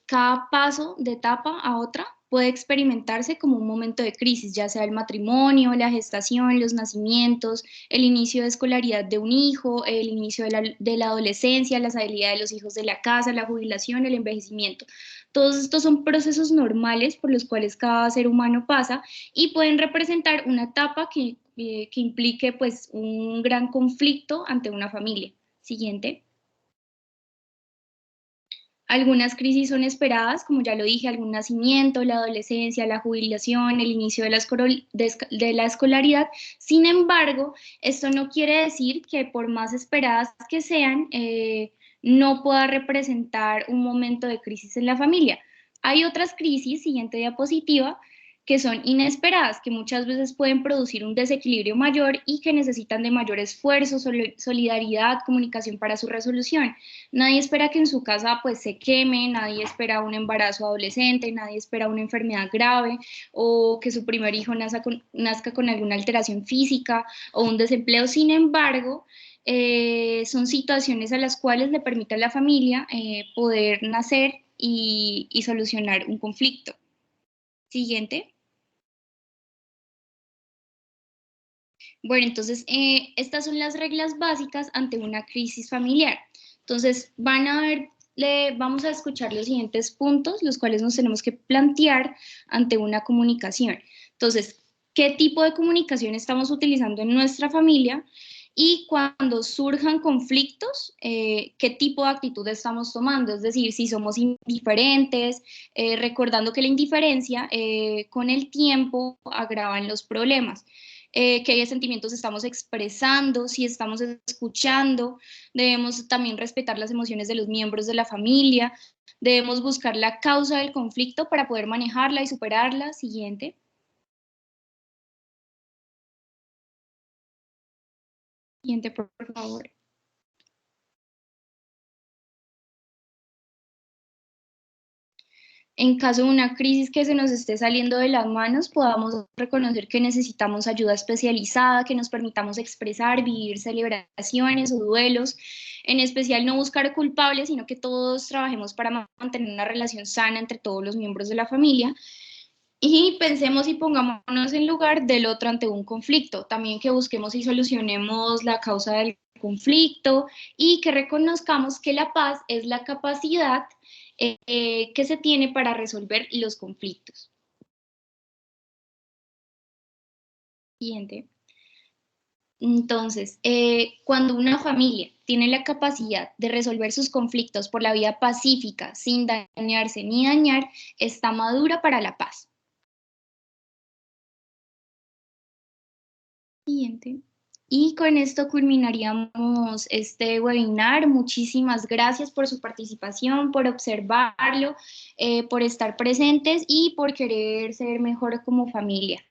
Speaker 6: cada paso de etapa a otra puede experimentarse como un momento de crisis, ya sea el matrimonio, la gestación, los nacimientos, el inicio de escolaridad de un hijo, el inicio de la adolescencia, la salida de los hijos de la casa, la jubilación, el envejecimiento. Todos estos son procesos normales por los cuales cada ser humano pasa y pueden representar una etapa que implique pues un gran conflicto ante una familia. Siguiente. Algunas crisis son esperadas, como ya lo dije, algún nacimiento, la adolescencia, la jubilación, el inicio de la escolaridad. Sin embargo, esto no quiere decir que por más esperadas que sean, no pueda representar un momento de crisis en la familia. Hay otras crisis, siguiente diapositiva, que son inesperadas, que muchas veces pueden producir un desequilibrio mayor y que necesitan de mayor esfuerzo, solidaridad, comunicación para su resolución. Nadie espera que en su casa pues se queme, nadie espera un embarazo adolescente, nadie espera una enfermedad grave o que su primer hijo nazca con alguna alteración física o un desempleo. Sin embargo, son situaciones a las cuales le permite a la familia poder nacer y solucionar un conflicto. Siguiente. Bueno, entonces, estas son las reglas básicas ante una crisis familiar. Entonces, vamos a escuchar los siguientes puntos, los cuales nos tenemos que plantear ante una comunicación. Entonces, ¿qué tipo de comunicación estamos utilizando en nuestra familia?
Speaker 10: y cuando surjan conflictos, qué tipo de actitud estamos tomando, es decir, si somos indiferentes, recordando que la indiferencia con el tiempo agravan los problemas. Qué sentimientos estamos expresando, si estamos escuchando, debemos también respetar las emociones de los miembros de la familia, debemos buscar la causa del conflicto para poder manejarla y superarla. Siguiente. Siguiente, por favor. En caso de una crisis que se nos esté saliendo de las manos, podamos reconocer que necesitamos ayuda especializada, que nos permitamos expresar, vivir celebraciones o duelos, en especial no buscar culpables, sino que todos trabajemos para mantener una relación sana entre todos los miembros de la familia. Y pensemos y pongámonos en lugar del otro ante un conflicto. También que busquemos y solucionemos la causa del conflicto y que reconozcamos que la paz es la capacidad que se tiene para resolver los conflictos. Siguiente. Entonces, cuando una familia tiene la capacidad de resolver sus conflictos por la vía pacífica, sin dañarse ni dañar, está madura para la paz. Siguiente. Y con esto culminaríamos este webinar. Muchísimas gracias por su participación, por observarlo, por estar presentes y por querer ser mejor como familia.